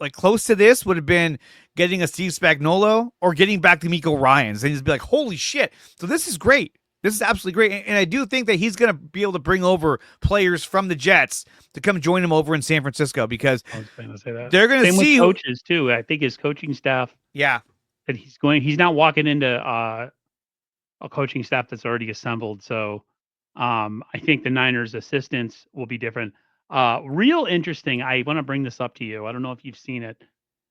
like close to this would have been getting a Steve Spagnuolo or getting back to Miko Ryans and just be like, holy shit. So this is great. This is absolutely great. And I do think that he's going to be able to bring over players from the Jets to come join him over in San Francisco because I was going to say that. They're going to see with coaches too. I think his coaching staff. Yeah. That he's not walking into a coaching staff that's already assembled. So I think the Niners assistants will be different. Real interesting. I want to bring this up to you. I don't know if you've seen it,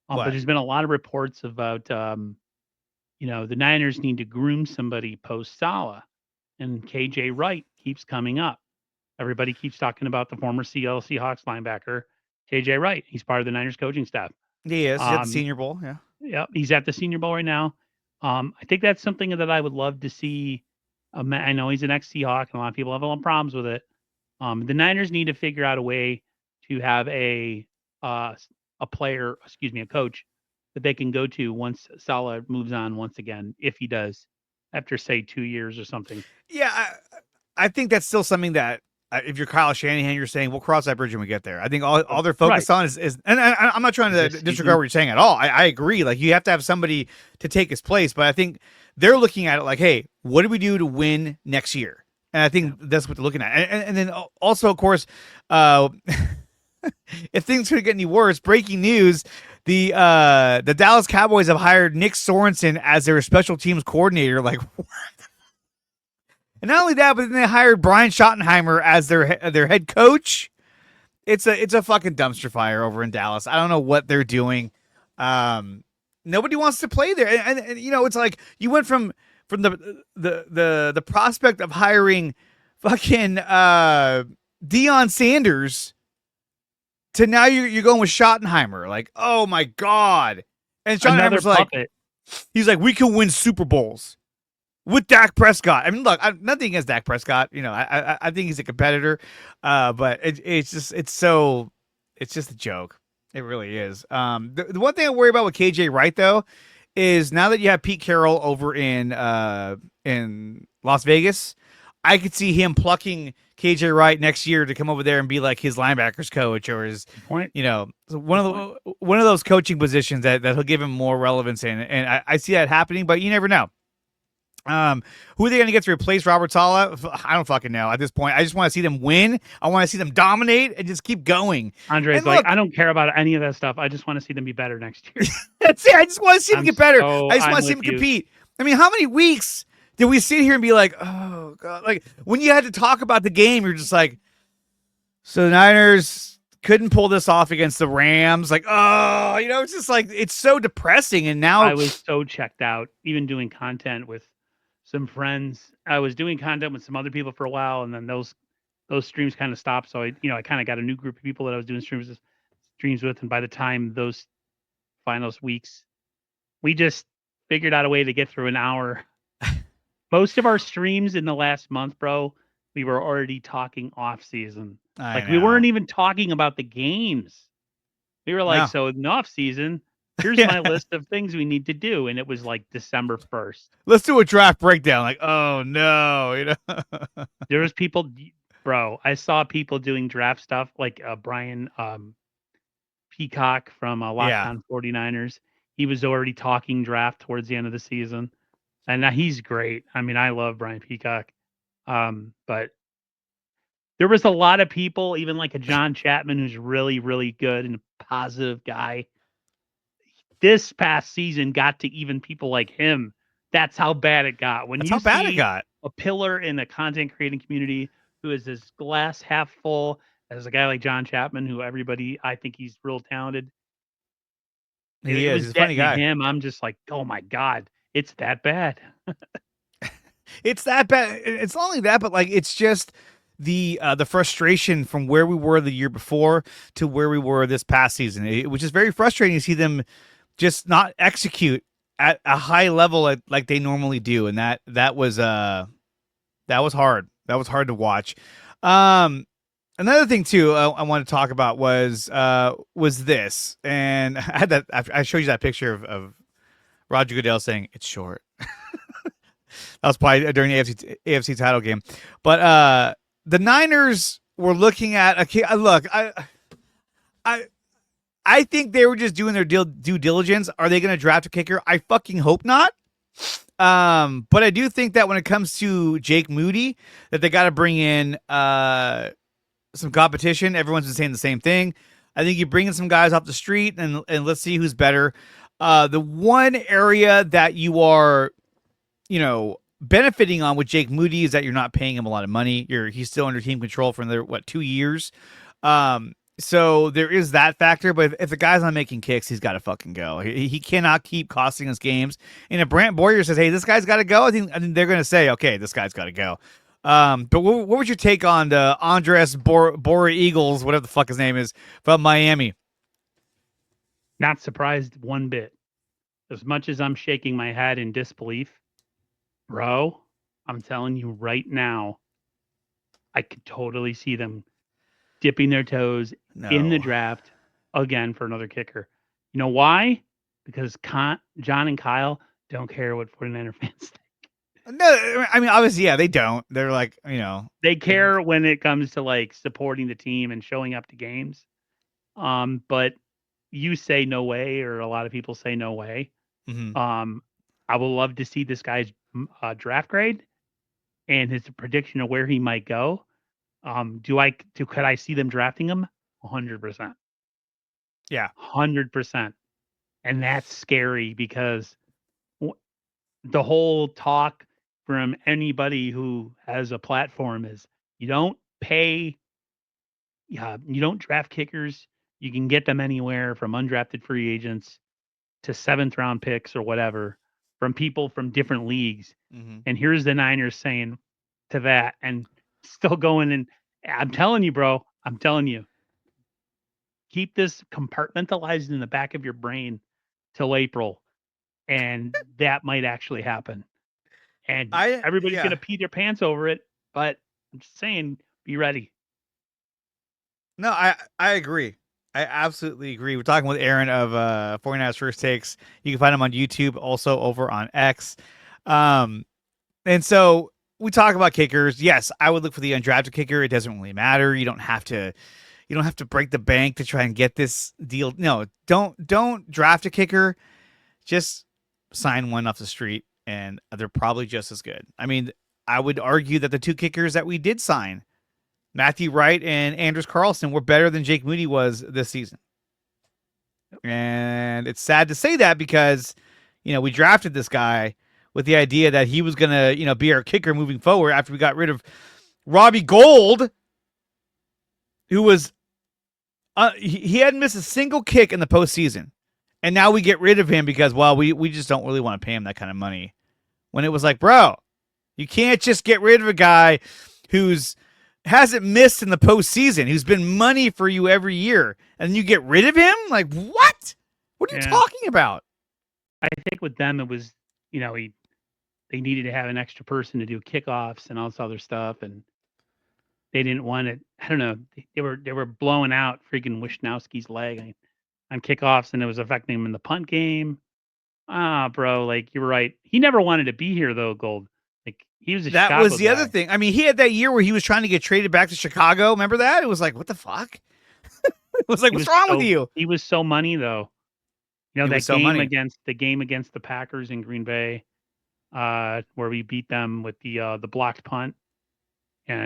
but there's been a lot of reports about, the Niners need to groom somebody post Saleh, and KJ Wright keeps coming up. Everybody keeps talking about the former Seattle Seahawks linebacker, KJ Wright. He's part of the Niners coaching staff. He is. He's at the Senior Bowl. Yeah. Yeah. He's at the Senior Bowl right now. I think that's something that I would love to see. I know he's an ex-Seahawk, and a lot of people have a lot of problems with it. The Niners need to figure out a way to have a coach that they can go to once Saleh moves on once again, if he does, after say 2 years or something. Yeah, I think that's still something that if you're Kyle Shanahan, you're saying we'll cross that bridge when we get there. I think all they're focused on is and I'm not trying to disregard what you're saying at all. I agree. Like you have to have somebody to take his place, but I think they're looking at it like, hey, what do we do to win next year? And I think that's what they're looking at. And then also, of course, if things could get any worse, breaking news: the Dallas Cowboys have hired Nick Sorensen as their special teams coordinator. Like, what? And not only that, but then they hired Brian Schottenheimer as their head coach. It's a fucking dumpster fire over in Dallas. I don't know what they're doing. Nobody wants to play there, and it's like you went from the prospect of hiring fucking Deion Sanders to now you're going with Schottenheimer. Like, oh my god! And Schottenheimer's like, he's like, we can win Super Bowls with Dak Prescott. I mean, look, nothing against Dak Prescott. I think he's a competitor, but it's just a joke. It really is. The one thing I worry about with KJ Wright though is now that you have Pete Carroll over in Las Vegas, I could see him plucking KJ Wright next year to come over there and be like his linebackers coach or his one of those coaching positions that he'll give him more relevance in. And I see that happening, but you never know. Who are they going to get to replace Robert Saleh? I don't fucking know at this point. I just want to see them win. I want to see them dominate and just keep going. Andre's like, I don't care about any of that stuff. I just want to see them be better next year. That's it. I just want to see them get better. I just want to see them compete. I mean, how many weeks did we sit here and be like, oh god, like when you had to talk about the game, you're just like, so the Niners couldn't pull this off against the Rams. Like, oh, it's just like, it's so depressing. And now I was so checked out, even doing content with some friends. I was doing content with some other people for a while, and then those streams kind of stopped. So I kind of got a new group of people that I was doing streams with. And by the time those finals weeks, we just figured out a way to get through an hour. Most of our streams in the last month, bro, we were already talking off season. We weren't even talking about the games. We were like, so in off season, here's my list of things we need to do. And it was like December 1st. Let's do a draft breakdown. Like, oh no, There was people, bro. I saw people doing draft stuff like Brian Peacock from Locked On 49ers. He was already talking draft towards the end of the season. And now he's great. I mean, I love Brian Peacock. But there was a lot of people, even like a John Chapman, who's really, really good and a positive guy. This past season got to even people like him That's how bad it got. When That's you how bad it see got. a pillar in the content creating community who is this glass half full, as a guy like John Chapman, who I think he's real talented. He It is. was He's a funny getting to guy. him. I'm just like, oh my God, it's that bad. It's that bad. It's not only that, but like it's just the frustration from where we were the year before to where we were this past season, which is very frustrating to see them just not execute at a high level like they normally do, and that was hard. That was hard to watch. Another thing too I wanted to talk about was this, and I had that. I showed you that picture of Roger Goodell saying it's short. That was probably during the AFC title game, but the Niners were looking at look. I think they were just doing their due diligence. Are they going to draft a kicker? I fucking hope not. But I do think that when it comes to Jake Moody, that they got to bring in some competition. Everyone's been saying the same thing. I think you bring in some guys off the street and let's see who's better. The one area that you are, benefiting on with Jake Moody is that you're not paying him a lot of money. He's still under team control for another 2 years. So there is that factor, but if the guy's not making kicks, he's got to fucking go. He cannot keep costing us games. And if Brant Boyer says, "Hey, this guy's got to go," I think they're going to say, "Okay, this guy's got to go." But what was your take on the Andres Bora Eagles, whatever the fuck his name is, from Miami? Not surprised one bit. As much as I'm shaking my head in disbelief, bro, I'm telling you right now, I could totally see them dipping their toes in the draft again for another kicker. You know why? Because John and Kyle don't care what 49er fans think. No, I mean, obviously, yeah, they don't. They're like, They care when it comes to like supporting the team and showing up to games. But you say no way, or a lot of people say no way. Mm-hmm. I would love to see this guy's draft grade and his prediction of where he might go. Could I see them drafting him? 100%. Yeah, 100%. And that's scary because the whole talk from anybody who has a platform is you don't draft kickers. You can get them anywhere from undrafted free agents to 7th round picks or whatever from people from different leagues. mm-hmm. And here's the Niners saying to that and still going. And I'm telling you, bro, keep this compartmentalized in the back of your brain till April, and that might actually happen. And everybody's going to pee their pants over it, but I'm just saying, be ready. No, I agree. I absolutely agree. We're talking with Aaron of 49ers First Takes. You can find him on YouTube, also over on X. And so we talk about kickers. Yes, I would look for the undrafted kicker. It doesn't really matter. You don't have to break the bank to try and get this deal. No, don't draft a kicker. Just sign one off the street, and they're probably just as good. I mean, I would argue that the two kickers that we did sign, Matthew Wright and Anders Carlson, were better than Jake Moody was this season. And it's sad to say that because, we drafted this guy with the idea that he was going to, be our kicker moving forward after we got rid of Robbie Gould, who was, he hadn't missed a single kick in the postseason. And now we get rid of him because, well, we just don't really want to pay him that kind of money. When it was like, bro, you can't just get rid of a guy who's hasn't missed in the postseason, who's been money for you every year, and you get rid of him? Like, what? What are you talking about? I think with them, it was, they needed to have an extra person to do kickoffs and all this other stuff, and they didn't want it. I don't know. They were blowing out freaking Wisnowski's leg on kickoffs, and it was affecting him in the punt game. Bro, like, you're right. He never wanted to be here, though, Gold. Like, he was a That Chicago was the guy. other thing. I mean, he had that year where he was trying to get traded back to Chicago. Remember that? It was like, what the fuck? It was like, what's wrong with you? He was so money, though. That game against the Packers in Green Bay, where we beat them with the blocked punt, and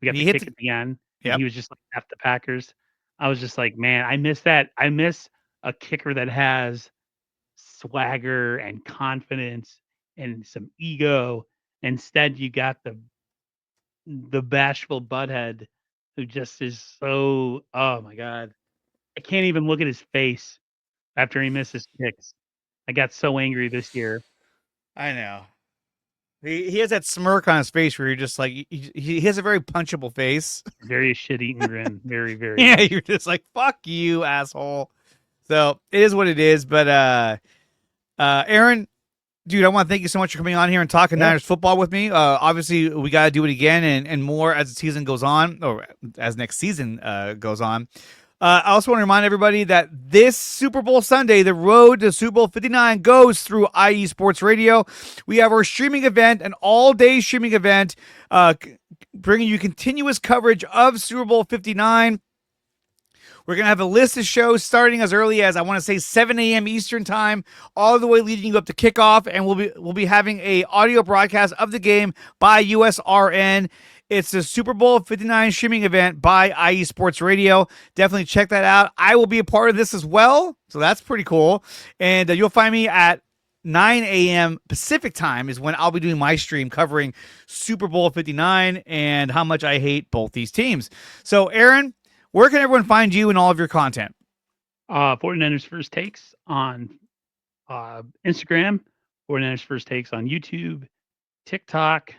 we got the kick at the end. Yep. He was just like, F the Packers. I was just like, man, I miss that. I miss a kicker that has swagger and confidence and some ego. Instead, you got the bashful butthead who just is so, oh my god. I can't even look at his face after he misses kicks. I got so angry this year. I know. He has that smirk on his face where you're just like he has a very punchable face. Very shit-eating grin. Very, very Yeah, much. you're just like fuck you, asshole. So it is what it is. But Aaron, dude, I want to thank you so much for coming on here and talking Niners football with me. Obviously, we got to do it again and more as the season goes on, or as next season goes on. I also want to remind everybody that this Super Bowl Sunday, the road to Super Bowl 59 goes through IE Sports Radio. We have our streaming event, an all-day streaming event, bringing you continuous coverage of Super Bowl 59. We're going to have a list of shows starting as early as, I want to say, 7 a.m. Eastern time, all the way leading you up to kickoff, and we'll be having a audio broadcast of the game by USRN. It's the Super Bowl 59 streaming event by IE Sports Radio. Definitely check that out. I will be a part of this as well, so that's pretty cool. And you'll find me at 9 a.m. Pacific time is when I'll be doing my stream covering Super Bowl 59 and how much I hate both these teams. So, Aaron, where can everyone find you and all of your content? 49ers First Takes on Instagram, 49ers First Takes on YouTube, TikTok.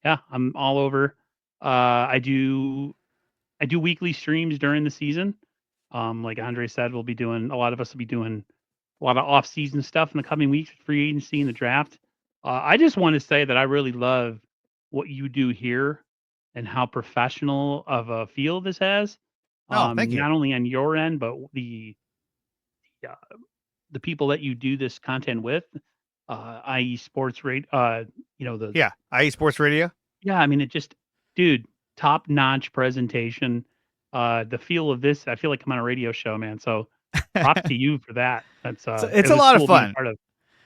Yeah, I'm all over. I do weekly streams during the season. Like Andre said, a lot of us will be doing a lot of off-season stuff in the coming weeks, free agency and the draft. I just want to say that I really love what you do here and how professional of a feel this has. Thank you. Not only on your end, but the people that you do this content with, IE Sports Rate, IE Sports Radio. Yeah, I mean, dude, top-notch presentation. The feel of this, I feel like I'm on a radio show, man. So props to you for that. That's it's a lot of fun.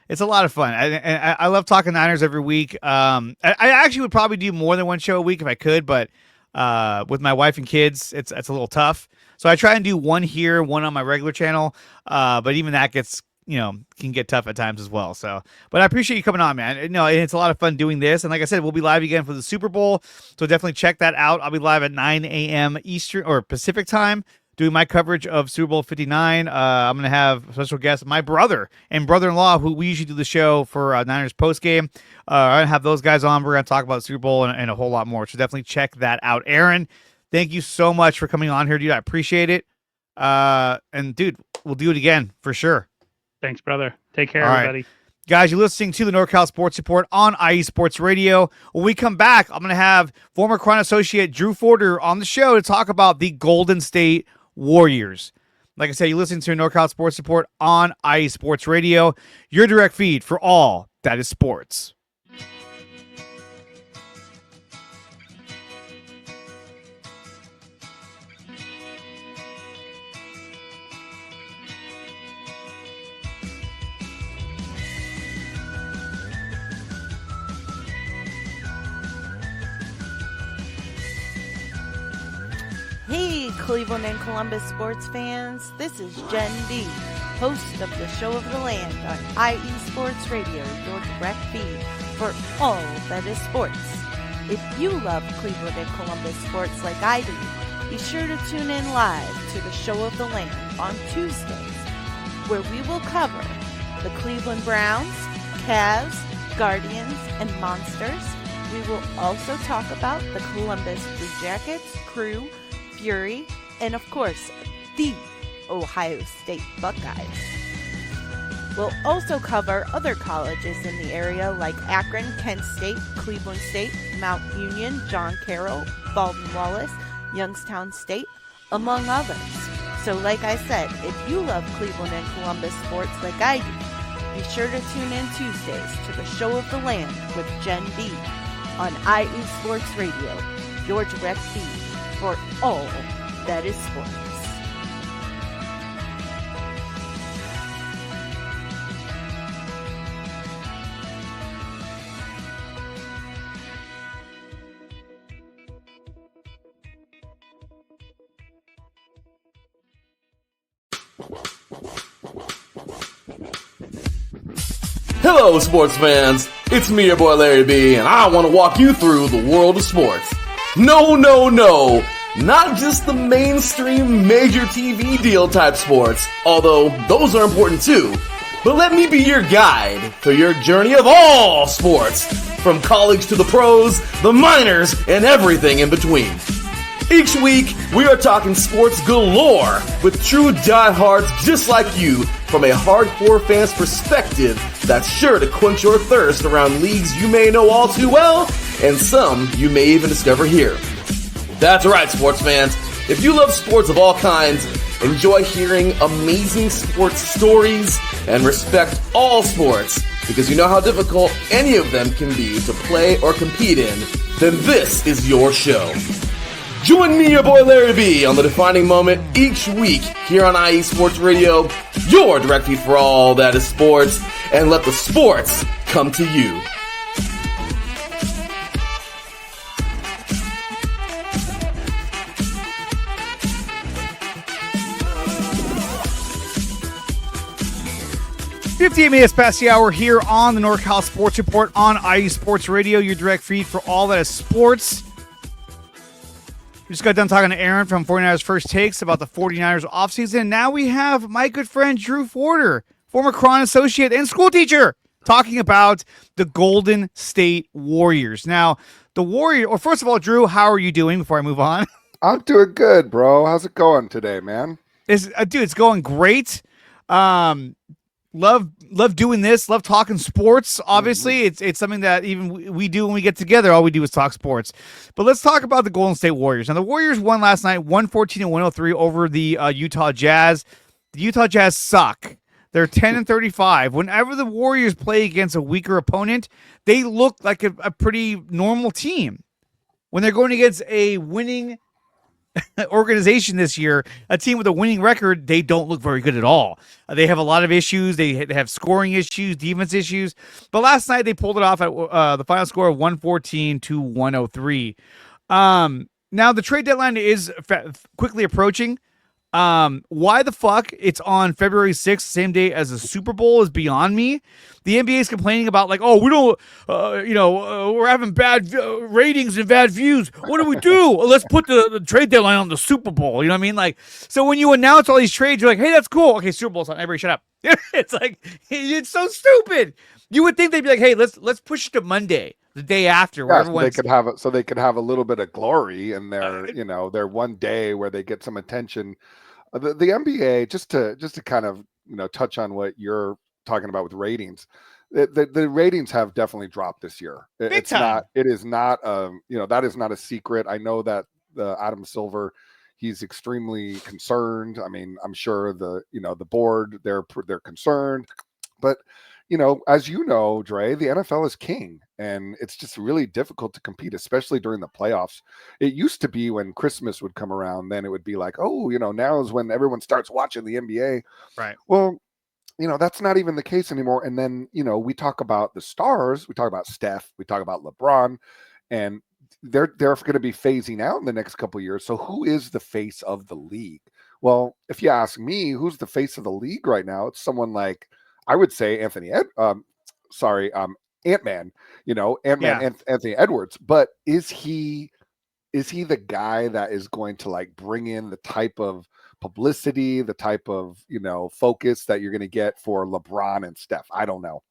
It's a lot of fun. I love talking Niners every week. I actually would probably do more than one show a week if I could, but with my wife and kids, it's a little tough. So I try and do one here, one on my regular channel. But even that can get tough at times as well. So, but I appreciate you coming on, man. No, it's a lot of fun doing this. And like I said, we'll be live again for the Super Bowl. So definitely check that out. I'll be live at 9 a.m. Eastern or Pacific time, doing my coverage of Super Bowl 59. I'm going to have special guests, my brother and brother-in-law, who we usually do the show for Niners postgame. I'm going to have those guys on. We're going to talk about the Super Bowl and a whole lot more. So definitely check that out. Aaron, thank you so much for coming on here, dude. I appreciate it. And, dude, we'll do it again for sure. Thanks, brother. Take care, all everybody. Right. Guys, you're listening to the NorCal Sports Report on IE Sports Radio. When we come back, I'm going to have former Crown associate Drew Forder on the show to talk about the Golden State Warriors. Like I said, you're listening to NorCal Sports Report on IE Sports Radio, your direct feed for all that is sports. Hey, Cleveland and Columbus sports fans. This is Jen D, host of the Show of the Land on IE Sports Radio, your direct feed for all that is sports. If you love Cleveland and Columbus sports like I do, be sure to tune in live to the Show of the Land on Tuesdays, where we will cover the Cleveland Browns, Cavs, Guardians, and Monsters. We will also talk about the Columbus Blue Jackets, Crew, Fury, and of course, the Ohio State Buckeyes. We'll also cover other colleges in the area like Akron, Kent State, Cleveland State, Mount Union, John Carroll, Baldwin Wallace, Youngstown State, among others. So like I said, if you love Cleveland and Columbus sports like I do, be sure to tune in Tuesdays to the Show of the Land with Jen B on IE Sports Radio, your direct feed for all that is sports. Hello, sports fans. It's me, your boy Larry B, and I want to walk you through the world of sports. No, not just the mainstream major TV deal type sports, although those are important too. But let me be your guide through your journey of all sports, from college to the pros, the minors, and everything in between. Each week, we are talking sports galore with true diehards just like you from a hardcore fan's perspective that's sure to quench your thirst around leagues you may know all too well and some you may even discover here. That's right, sports fans. If you love sports of all kinds, enjoy hearing amazing sports stories, and respect all sports because you know how difficult any of them can be to play or compete in, then this is your show. Join me, your boy Larry B, on the defining moment each week here on IE Sports Radio, your direct feed for all that is sports, and let the sports come to you. "58 minutes past the hour here on the NorCal Sports Report on IE Sports Radio, your direct feed for all that is sports. We just got done talking to Aaron from 49ers First Takes about the 49ers offseason. Now we have my good friend Drew Forder, former Cron associate and school teacher, talking about the Golden State Warriors. Now, the Warriors, or first of all, Drew, how are you doing before I move on? I'm doing good, bro. How's it going today, man? It's going great. Love doing this. Love talking sports. Obviously, it's something that even we do when we get together. All we do is talk sports. But let's talk about the Golden State Warriors. Now, the Warriors won last night, 114-103 over the Utah Jazz. The Utah Jazz suck. They're 10-35. Whenever the Warriors play against a weaker opponent, they look like a pretty normal team. When they're going against a winning organization this year, a team with a winning record, they don't look very good at all. They have a lot of issues. They have scoring issues, defense issues. But last night they pulled it off at the final score of 114-103. Now the trade deadline is quickly approaching. Why the fuck it's on February 6th, same day as the Super Bowl, is beyond me. The NBA is complaining about like, oh, we don't, we're having bad ratings and bad views. What do we do? Let's put the trade deadline on the Super Bowl. You know what I mean? Like, so when you announce all these trades, you're like, hey, that's cool. Okay, Super Bowl's on. Everybody shut up. It's like, it's so stupid. You would think they'd be like, hey, let's push it to Monday, the day after, where they could have a little bit of glory in their their one day where they get some attention. The NBA, just to kind of touch on what you're talking about with ratings, the ratings have definitely dropped this year. It is not that is not a secret. I know that Adam Silver, he's extremely concerned. I mean, I'm sure the board, they're concerned, but as you know, Dre, the NFL is king, and it's just really difficult to compete, especially during the playoffs. It used to be when Christmas would come around, then it would be like, oh, now is when everyone starts watching the NBA. Right. Well, that's not even the case anymore. And then, we talk about the stars, we talk about Steph, we talk about LeBron, and they're going to be phasing out in the next couple of years. So who is the face of the league? Well, if you ask me, who's the face of the league right now? It's someone like, I would say Ant-Man, Ant-Man, Anthony Edwards. But is he the guy that is going to like bring in the type of publicity, the type of, focus that you're going to get for LeBron and Steph? I don't know.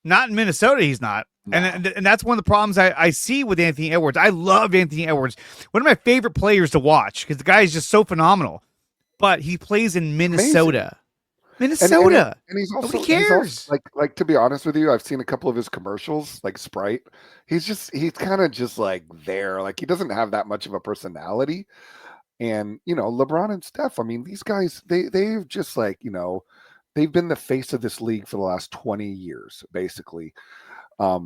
Not in Minnesota, he's not. No. And that's one of the problems I see with Anthony Edwards. I love Anthony Edwards. One of my favorite players to watch because the guy is just so phenomenal. But he plays in Minnesota. Amazing. Minnesota. And he's also, nobody cares. Like to be honest with you, I've seen a couple of his commercials, like Sprite. He's kind of just like there. Like he doesn't have that much of a personality. And, LeBron and Steph, I mean, these guys, they've just like, they've been the face of this league for the last 20 years, basically.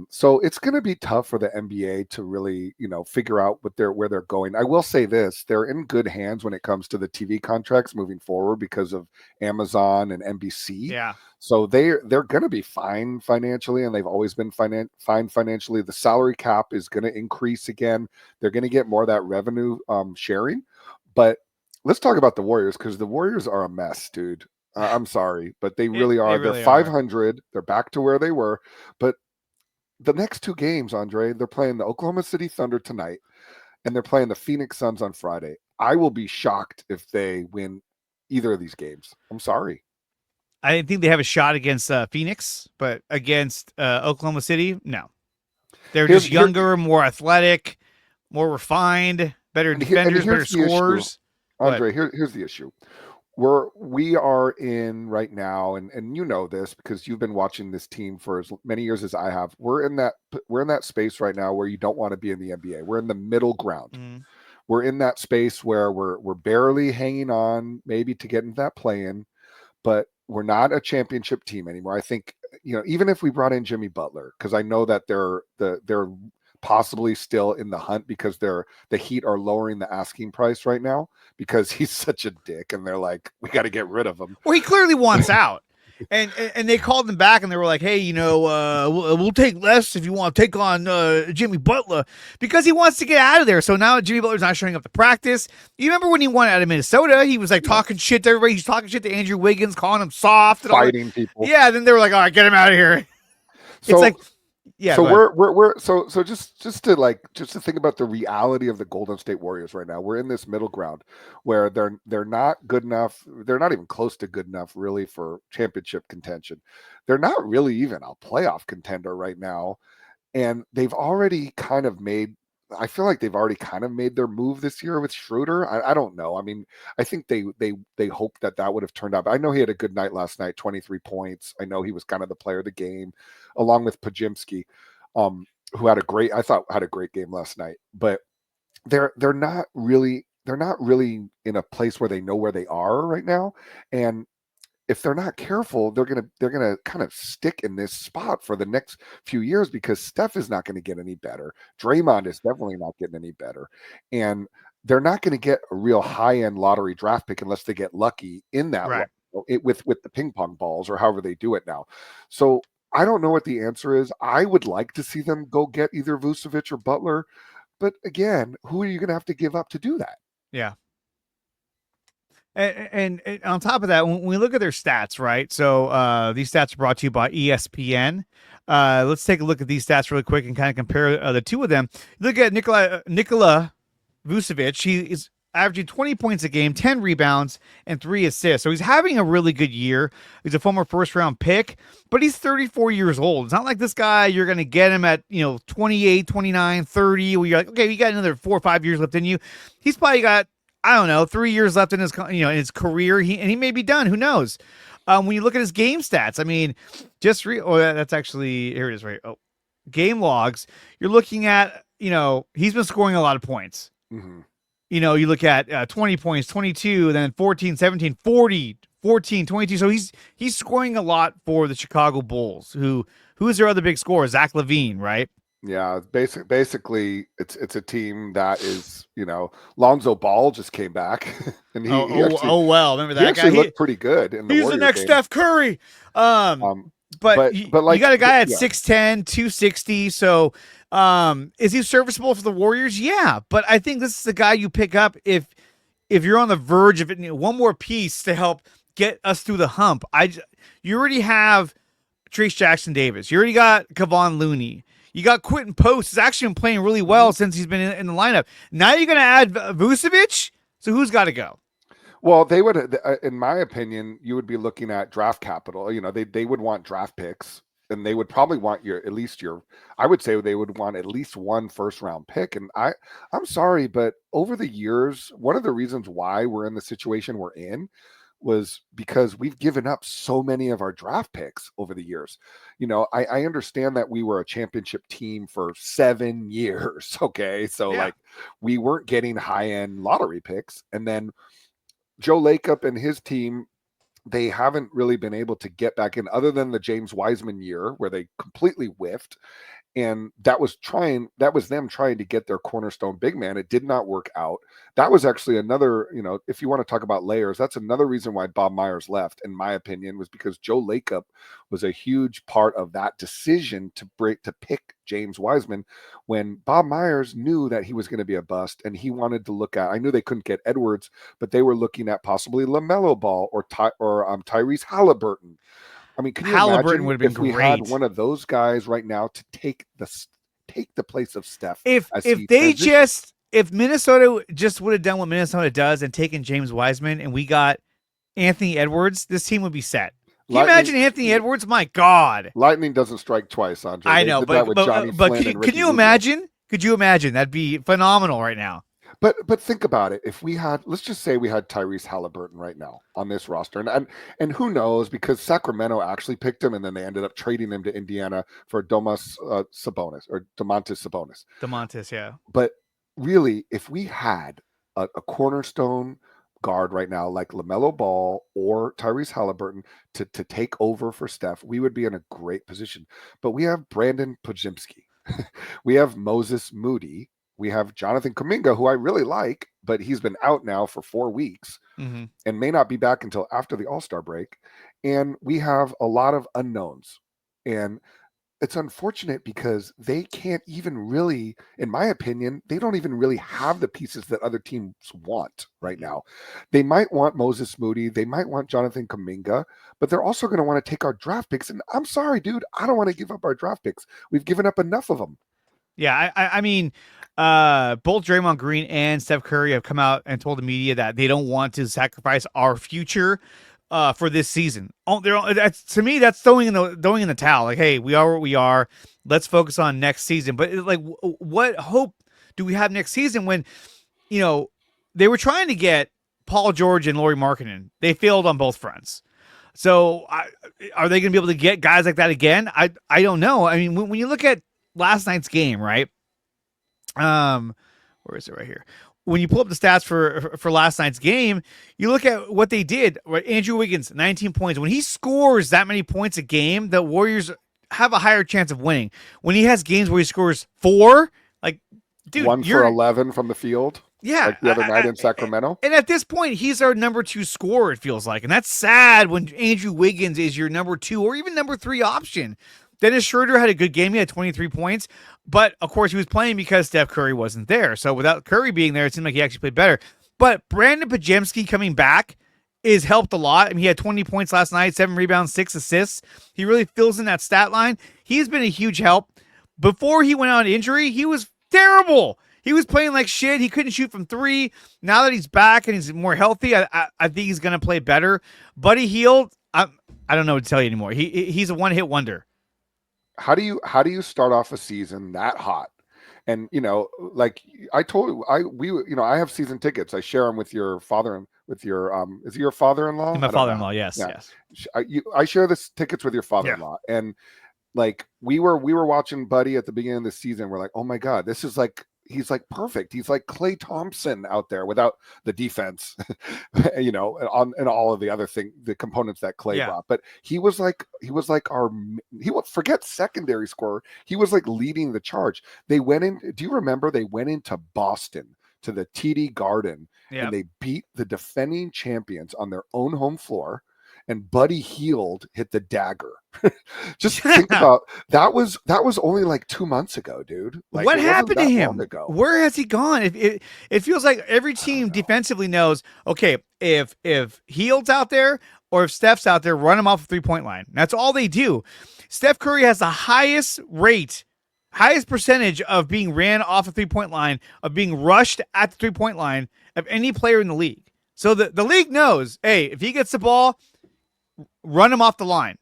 So it's going to be tough for the NBA to really, figure out where they're going. I will say this, they're in good hands when it comes to the TV contracts moving forward because of Amazon and NBC. Yeah. So they're going to be fine financially, and they've always been fine financially. The salary cap is going to increase again. They're going to get more of that revenue sharing. But let's talk about the Warriors, because the Warriors are a mess, dude. I'm sorry, but they They really are. They're really are. 500. They're back to where they were. But the next two games, Andre, they're playing the Oklahoma City Thunder tonight, and they're playing the Phoenix Suns on Friday. I will be shocked if they win either of these games. I'm sorry. I think they have a shot against Phoenix, but against Oklahoma City, no. They're just younger, more athletic, more refined, better defenders, better scorers. Andre, here's the issue. We are in right now, and you know this because you've been watching this team for as many years as I have. We're in that space right now where you don't want to be in the NBA. We're in the middle ground. Mm. We're in that space where we're barely hanging on, maybe to get into that play-in, but we're not a championship team anymore. I think, even if we brought in Jimmy Butler, because I know that they're possibly still in the hunt because the Heat are lowering the asking price right now because he's such a dick, and they're like, we got to get rid of him. Well, he clearly wants out. And they called him back and they were like, hey, we'll take less if you want to take on Jimmy Butler, because he wants to get out of there. So now Jimmy Butler's not showing up to practice. You remember when he won out of Minnesota? He was like talking shit to everybody. He's talking shit to Andrew Wiggins, calling him soft. And fighting people. Yeah, then they were like, all right, get him out of here. So, it's like, yeah. So we're just to think about the reality of the Golden State Warriors right now. We're in this middle ground where they're not good enough. They're not even close to good enough really for championship contention. They're not really even a playoff contender right now. And they've already kind of made, I feel like they've already kind of made their move this year with Schroeder. I don't know. I mean, I think they hoped that would have turned out. I know he had a good night last night, 23 points. I know he was kind of the player of the game, along with Pajimski, who had a great game last night. But they're not really in a place where they know where they are right now. And if they're not careful, they're gonna kind of stick in this spot for the next few years because Steph is not going to get any better. Draymond is definitely not getting any better, and they're not going to get a real high-end lottery draft pick unless they get lucky in that right. with the ping pong balls or however they do it now. So I don't know what the answer is. I would like to see them go get either Vucevic or Butler, but again, who are you going to have to give up to do that? Yeah. And on top of that, when we look at their stats, right? So these stats are brought to you by ESPN. Let's take a look at these stats really quick and kind of compare the two of them. Look at Nikola Vucevic. He is averaging 20 points a game, 10 rebounds, and 3 assists. So he's having a really good year. He's a former first-round pick, but he's 34 years old. It's not like this guy, you're going to get him at 28, 29, 30, where you're like, okay, you got another 4 or 5 years left in you. He's probably got, I don't know, 3 years left in his in his career. He may be done. Who knows? When you look at his game stats, I mean, that's actually, here it is, right? Oh, game logs. You're looking at, he's been scoring a lot of points. Mm-hmm. You look at 20 points, 22, then 14, 17, 40, 14, 22. So he's scoring a lot for the Chicago Bulls. Who is their other big scorer? Zach LaVine, right? Yeah, basically, it's a team that is, Lonzo Ball just came back, and remember that he actually looked pretty good in the He's Warrior the next game. Steph Curry. But you got a guy at 6'10", 260. So, is he serviceable for the Warriors? Yeah, but I think this is the guy you pick up if you're on the verge of it. One more piece to help get us through the hump. You already have Trace Jackson Davis. You already got Kevon Looney. You got Quentin Post, who's actually been playing really well since he's been in the lineup. Now you're going to add Vucevic? So who's got to go? Well, they would, in my opinion, you would be looking at draft capital. They would want draft picks, and they would probably want I would say they would want at least one first-round pick. And I'm sorry, but over the years, one of the reasons why we're in the situation we're in because we've given up so many of our draft picks over the years. I understand that we were a championship team for 7 years. Okay. So we weren't getting high-end lottery picks. And then Joe Lacob and his team, they haven't really been able to get back in other than the James Wiseman year where they completely whiffed. And that was them trying to get their cornerstone big man. It did not work out. That was actually another, if you want to talk about layers, that's another reason why Bob Myers left, in my opinion, was because Joe Lacob was a huge part of that decision to pick James Wiseman when Bob Myers knew that he was going to be a bust, and he wanted to look at, I knew they couldn't get Edwards, but they were looking at possibly LaMelo Ball or Tyrese Halliburton. I mean, can you imagine would have been if we great. had one of those guys right now to take the place of Steph? If Minnesota just would have done what Minnesota does and taken James Wiseman, and we got Anthony Edwards, this team would be set. Can you imagine Anthony Edwards? My God, lightning doesn't strike twice, Andre. I know, but can you imagine? Could you imagine? That'd be phenomenal right now. But think about it. If we had, let's just say we had Tyrese Halliburton right now on this roster, and who knows, because Sacramento actually picked him, and then they ended up trading him to Indiana for Domantas Sabonis. Domantas, yeah. But really, if we had a cornerstone guard right now like LaMelo Ball or Tyrese Halliburton to take over for Steph, we would be in a great position. But we have Brandon Podziemski, we have Moses Moody. We have Jonathan Kuminga, who I really like, but he's been out now for 4 weeks and may not be back until after the All-Star break. And we have a lot of unknowns. And it's unfortunate because they can't even really, in my opinion, they don't even really have the pieces that other teams want right now. They might want Moses Moody. They might want Jonathan Kuminga, but they're also going to want to take our draft picks. And I'm sorry, dude, I don't want to give up our draft picks. We've given up enough of them. Yeah, I mean, both Draymond Green and Steph Curry have come out and told the media that they don't want to sacrifice our future for this season. To me, that's throwing in the towel. Like, hey, we are what we are. Let's focus on next season. But what hope do we have next season when, they were trying to get Paul George and Lauri Markkanen? They failed on both fronts. So are they going to be able to get guys like that again? I don't know. I mean, when you look at last night's game, right? Where is it? Right here. When you pull up the stats for last night's game, you look at what they did. Right? Andrew Wiggins, 19 points. When he scores that many points a game, the Warriors have a higher chance of winning. When he has games where he scores 4, like, dude, 1 for 11 from the field. Yeah, like the other night in Sacramento. And at this point, he's our number 2 scorer, it feels like. And that's sad when Andrew Wiggins is your number 2 or even number 3 option. Dennis Schroeder had a good game. He had 23 points. But, of course, he was playing because Steph Curry wasn't there. So without Curry being there, it seemed like he actually played better. But Brandon Podziemski coming back is helped a lot. I mean, he had 20 points last night, 7 rebounds, 6 assists. He really fills in that stat line. He's been a huge help. Before he went on injury, he was terrible. He was playing like shit. He couldn't shoot from 3. Now that he's back and he's more healthy, I think he's going to play better. Buddy Hield, I don't know what to tell you anymore. He's a one-hit wonder. How do you start off a season that hot? And like I told you, I have season tickets. I share them with your father, is he your father-in-law? My father-in-law, yes, yeah. Yes. I share this tickets with your father-in-law, yeah. And like we were watching Buddy at the beginning of the season. We're like, oh my God, this is like, he's like perfect. He's like Klay Thompson out there without the defense, and all of the other the components that Klay brought. But he was like forget secondary scorer. He was like leading the charge. They went in. Do you remember they went into Boston to the TD Garden and they beat the defending champions on their own home floor. And Buddy Hield hit the dagger. Just think about that was only like 2 months ago, dude. Like, what happened to him? Where has he gone? It feels like every team defensively knows, okay, if Hield's out there or if Steph's out there, run him off the 3-point line. That's all they do. Steph Curry has the highest percentage of being ran off the 3-point line, of being rushed at the 3-point line of any player in the league. So the league knows, hey, if he gets the ball, run him off the line.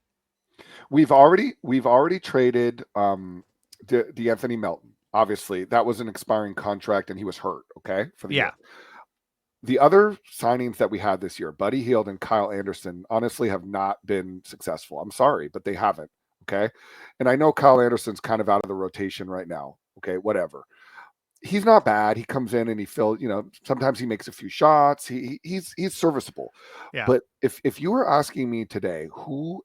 We've already traded DeAnthony Melton. Obviously, that was an expiring contract, and he was hurt. Okay, for the year. The other signings that we had this year, Buddy Hield and Kyle Anderson, honestly have not been successful. I'm sorry, but they haven't. Okay, and I know Kyle Anderson's kind of out of the rotation right now. Okay, whatever. He's not bad. He comes in and he fills, sometimes he makes a few shots. He's serviceable. Yeah. But if you were asking me today, who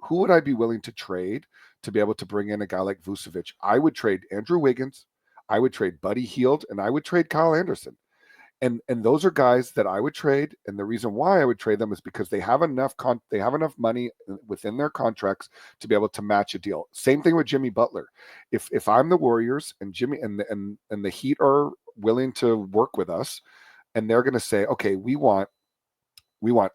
who would I be willing to trade to be able to bring in a guy like Vucevic? I would trade Andrew Wiggins, I would trade Buddy Hield, and I would trade Kyle Anderson. And those are guys that I would trade, and the reason why I would trade them is because they have enough money within their contracts to be able to match a deal. Same thing with Jimmy Butler. If I'm the Warriors and Jimmy and the Heat are willing to work with us, and they're going to say, okay, we want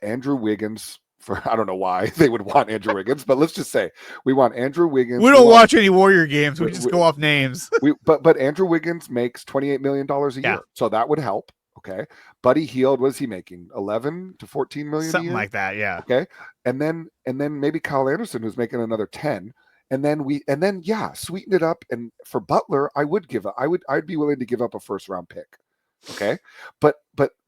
Andrew Wiggins. For I don't know why they would want Andrew Wiggins, but let's just say we want Andrew Wiggins. We don't watch any Warrior games. We just go off names. But Andrew Wiggins makes $28 million a year, so that would help. Okay, Buddy Hield, what is he making? 11 to 14 million, something a year? like that. Yeah. Okay, and then maybe Kyle Anderson, who's making another 10, and then sweeten it up. And for Butler, I'd be willing to give up a first round pick. Okay, but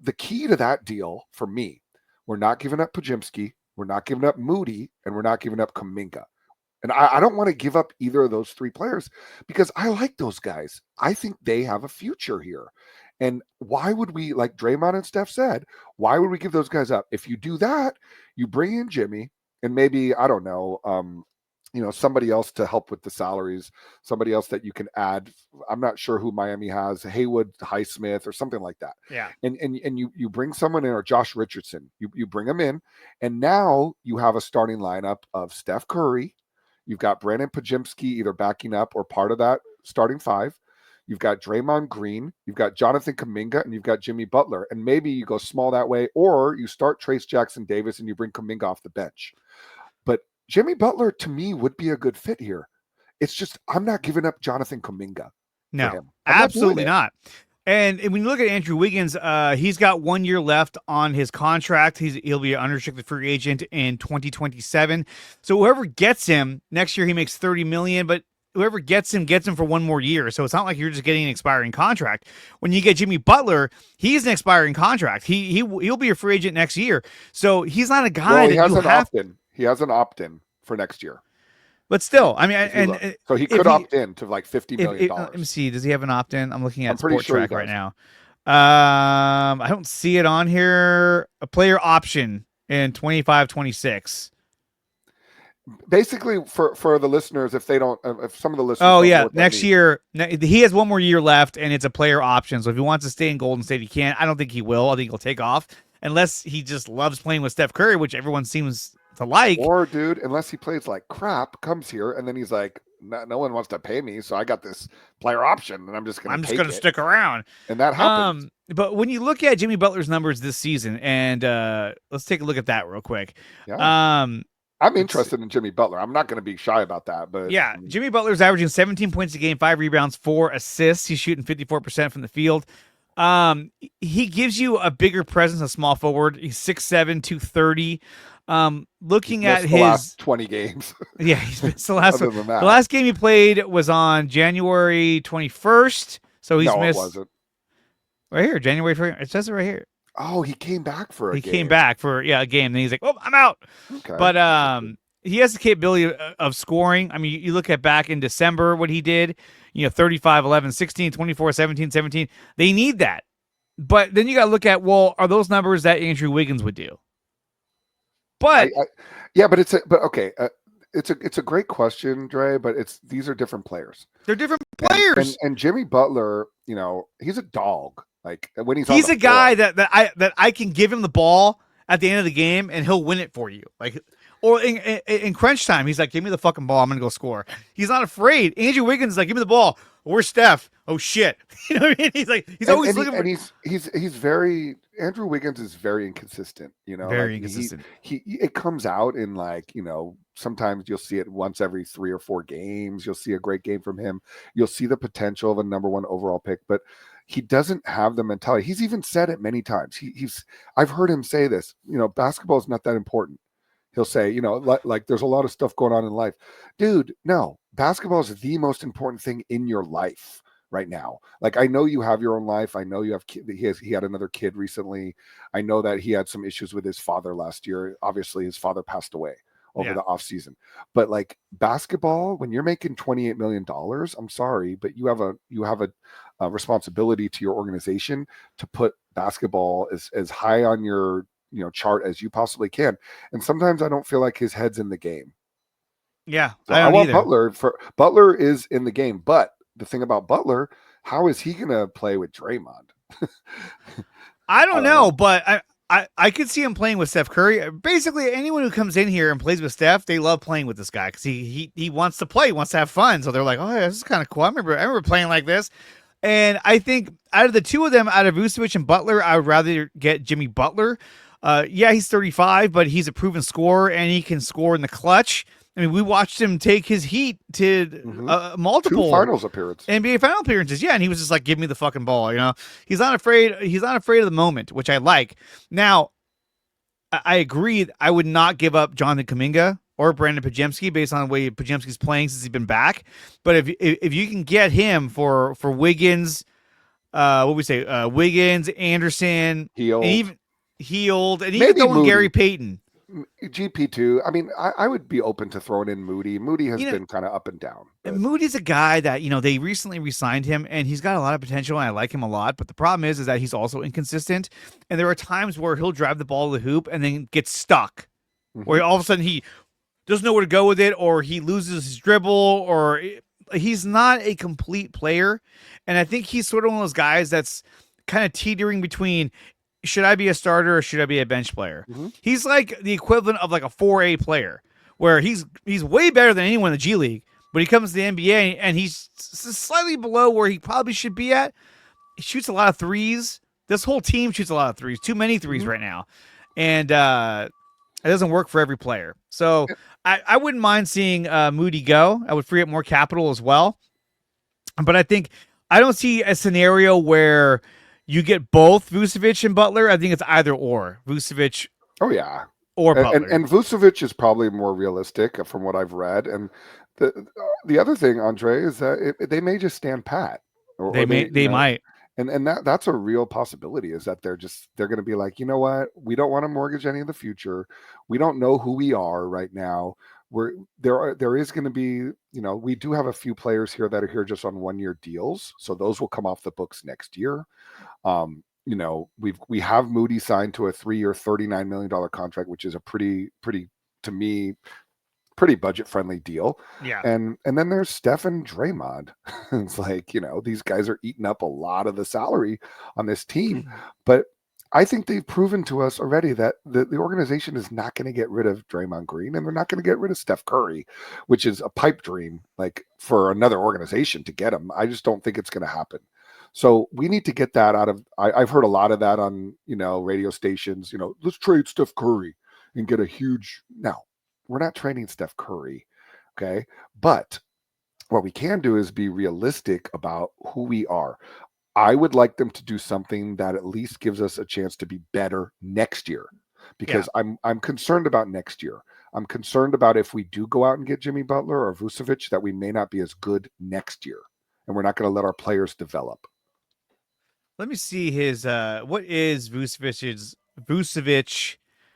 the key to that deal for me, we're not giving up Podziemski. We're not giving up Moody, and we're not giving up Kuminga. And I don't want to give up either of those three players because I like those guys. I think they have a future here. And why would we, like Draymond and Steph said, why would we give those guys up? If you do that, you bring in Jimmy and maybe, I don't know, somebody else to help with the salaries, somebody else that you can add. I'm not sure who Miami has, Haywood, Highsmith, or something like that. Yeah. And you bring someone in, or Josh Richardson, you bring them in, and now you have a starting lineup of Steph Curry. You've got Brandon Podziemski either backing up or part of that starting five. You've got Draymond Green, you've got Jonathan Kuminga, and you've got Jimmy Butler. And maybe you go small that way, or you start Trace Jackson Davis and you bring Kuminga off the bench. But Jimmy Butler, to me, would be a good fit here. It's just, I'm not giving up Jonathan Kuminga. No, absolutely not. And when you look at Andrew Wiggins, he's got 1 year left on his contract. He'll be an unrestricted free agent in 2027. So whoever gets him next year, he makes $30 million. But whoever gets him for one more year. So it's not like you're just getting an expiring contract. When you get Jimmy Butler, he's an expiring contract. He'll be a free agent next year. So he's not a guy that you have. He has an opt-in for next year. But still, I mean, so he could opt in to like $50 million. Let me see. Does he have an opt-in? I'm looking at Sport sure Track right now. I don't see it on here. A player option in 25-26. Basically, for the listeners, if some of the listeners. Oh yeah, next year he has 1 more year left, and it's a player option. So if he wants to stay in Golden State, he can. I don't think he will. I think he'll take off unless he just loves playing with Steph Curry, which everyone seems to like. Or dude, unless he plays like crap, comes here, and then he's like, no one wants to pay me, so I got this player option, and I'm just going to stick around. And that happens. But when you look at Jimmy Butler's numbers this season, and let's take a look at that real quick. Yeah. I'm interested in Jimmy Butler. I'm not going to be shy about that, but yeah, Jimmy Butler's averaging 17 points a game, 5 rebounds, 4 assists. He's shooting 54% from the field. He gives you a bigger presence, a small forward. He's 6'7", 230. Looking at his last 20 games. Yeah, he's missed the last one. The last game he played was on January 21st. So he's missed. It wasn't. Right here, January 1st. It says it right here. Oh, he came back for a game. He came back for a game. Then he's like, "Oh, I'm out." Okay. But he has the capability of scoring. I mean, you look at back in December what he did, 35, 11, 16, 24, 17, 17. They need that. But then you got to look at, well, are those numbers that Andrew Wiggins would do? But it's a great question, Dre, but these are different players. They're different players. And Jimmy Butler, he's a dog. Like when he's a guy that I can give him the ball at the end of the game and he'll win it for you. Like, or in crunch time, he's like, give me the fucking ball. I'm going to go score. He's not afraid. Andrew Wiggins is like, give me the ball. Where's Steph? Oh shit. You know what I mean? He's like, he's always looking for. And he's very, Andrew Wiggins is very inconsistent, Very inconsistent. It comes out in sometimes you'll see it once every 3 or 4 games. You'll see a great game from him. You'll see the potential of a number 1 overall pick, but he doesn't have the mentality. He's even said it many times. I've heard him say this, basketball is not that important. He'll say, like there's a lot of stuff going on in life. Dude, no, basketball is the most important thing in your life right now. Like, I know you have your own life. I know you have he had another kid recently. I know that he had some issues with his father last year. Obviously, his father passed away over the off season. But like basketball, when you're making $28 million, I'm sorry, but you have a responsibility to your organization to put basketball as high on your chart as you possibly can. And sometimes I don't feel like his head's in the game. Yeah, So I I don't want either. Butler is in the game, but the thing about Butler, how is he going to play with Draymond? I I don't don't know, know. but I could see him playing with Steph Curry. Basically, anyone who comes in here and plays with Steph, they love playing with this guy because he wants to play, he wants to have fun. So they're like, oh, yeah, this is kind of cool. I remember playing like this. And I think out of the two of them, out of Vucevic and Butler, I would rather get Jimmy Butler. Yeah, he's 35, but he's a proven scorer and he can score in the clutch. I mean, we watched him take his Heat to Two multiple finals appearances. NBA final appearances. Yeah, and he was just like, "Give me the fucking ball." He's not afraid. He's not afraid of the moment, which I like. Now, I agree. I would not give up Jonathan Kuminga or Brandon Pajemski based on the way Pajemski's playing since he's been back. But if you can get him for Wiggins, what we say, Wiggins, Anderson, Healed. and even healed, and even Maybe throwing Moody. Gary Payton. GP2. I mean, I would be open to throwing in Moody. Moody has been kind of up and down. And Moody's a guy that, they recently re-signed him and he's got a lot of potential and I like him a lot. But the problem is that he's also inconsistent. And there are times where he'll drive the ball to the hoop and then get stuck. Where all of a sudden he doesn't know where to go with it, or he loses his dribble, or he's not a complete player. And I think he's sort of one of those guys that's kind of teetering between, should I be a starter or should I be a bench player? He's like the equivalent of like a 4A player, where he's way better than anyone in the G League, but he comes to the NBA and he's slightly below where he probably should be at. He shoots a lot of threes. This whole team shoots a lot of threes, too many threes right now. And it doesn't work for every player. So I wouldn't mind seeing Moody go. I would free up more capital as well. But I don't see a scenario where you get both Vucevic and Butler. I think it's either or. Vucevic. Oh, yeah. Or Butler. And Vucevic is probably more realistic from what I've read. And the other thing, Andre, is that they may just stand pat. They might. And that's a real possibility, is that they're going to be like, you know what? We don't want to mortgage any of the future. We don't know who we are right now. There is going to be, we do have a few players here that are here just on 1-year deals. So those will come off the books next year. We have Moody signed to a 3-year, $39 million contract, which is a pretty, to me, pretty budget friendly deal. Yeah. And then there's Steph and Draymond. It's like, these guys are eating up a lot of the salary on this team. But I think they've proven to us already that the organization is not going to get rid of Draymond Green, and they're not going to get rid of Steph Curry, which is a pipe dream, like, for another organization to get him. I just don't think it's going to happen. So we need to get that out of, I've heard a lot of that on, radio stations, let's trade Steph Curry and get a huge, no, we're not trading Steph Curry. Okay. But what we can do is be realistic about who we are. I would like them to do something that at least gives us a chance to be better next year, because I'm concerned about next year. I'm concerned about if we do go out and get Jimmy Butler or Vucevic, that we may not be as good next year, and we're not going to let our players develop. Let me see his what is Vucevic's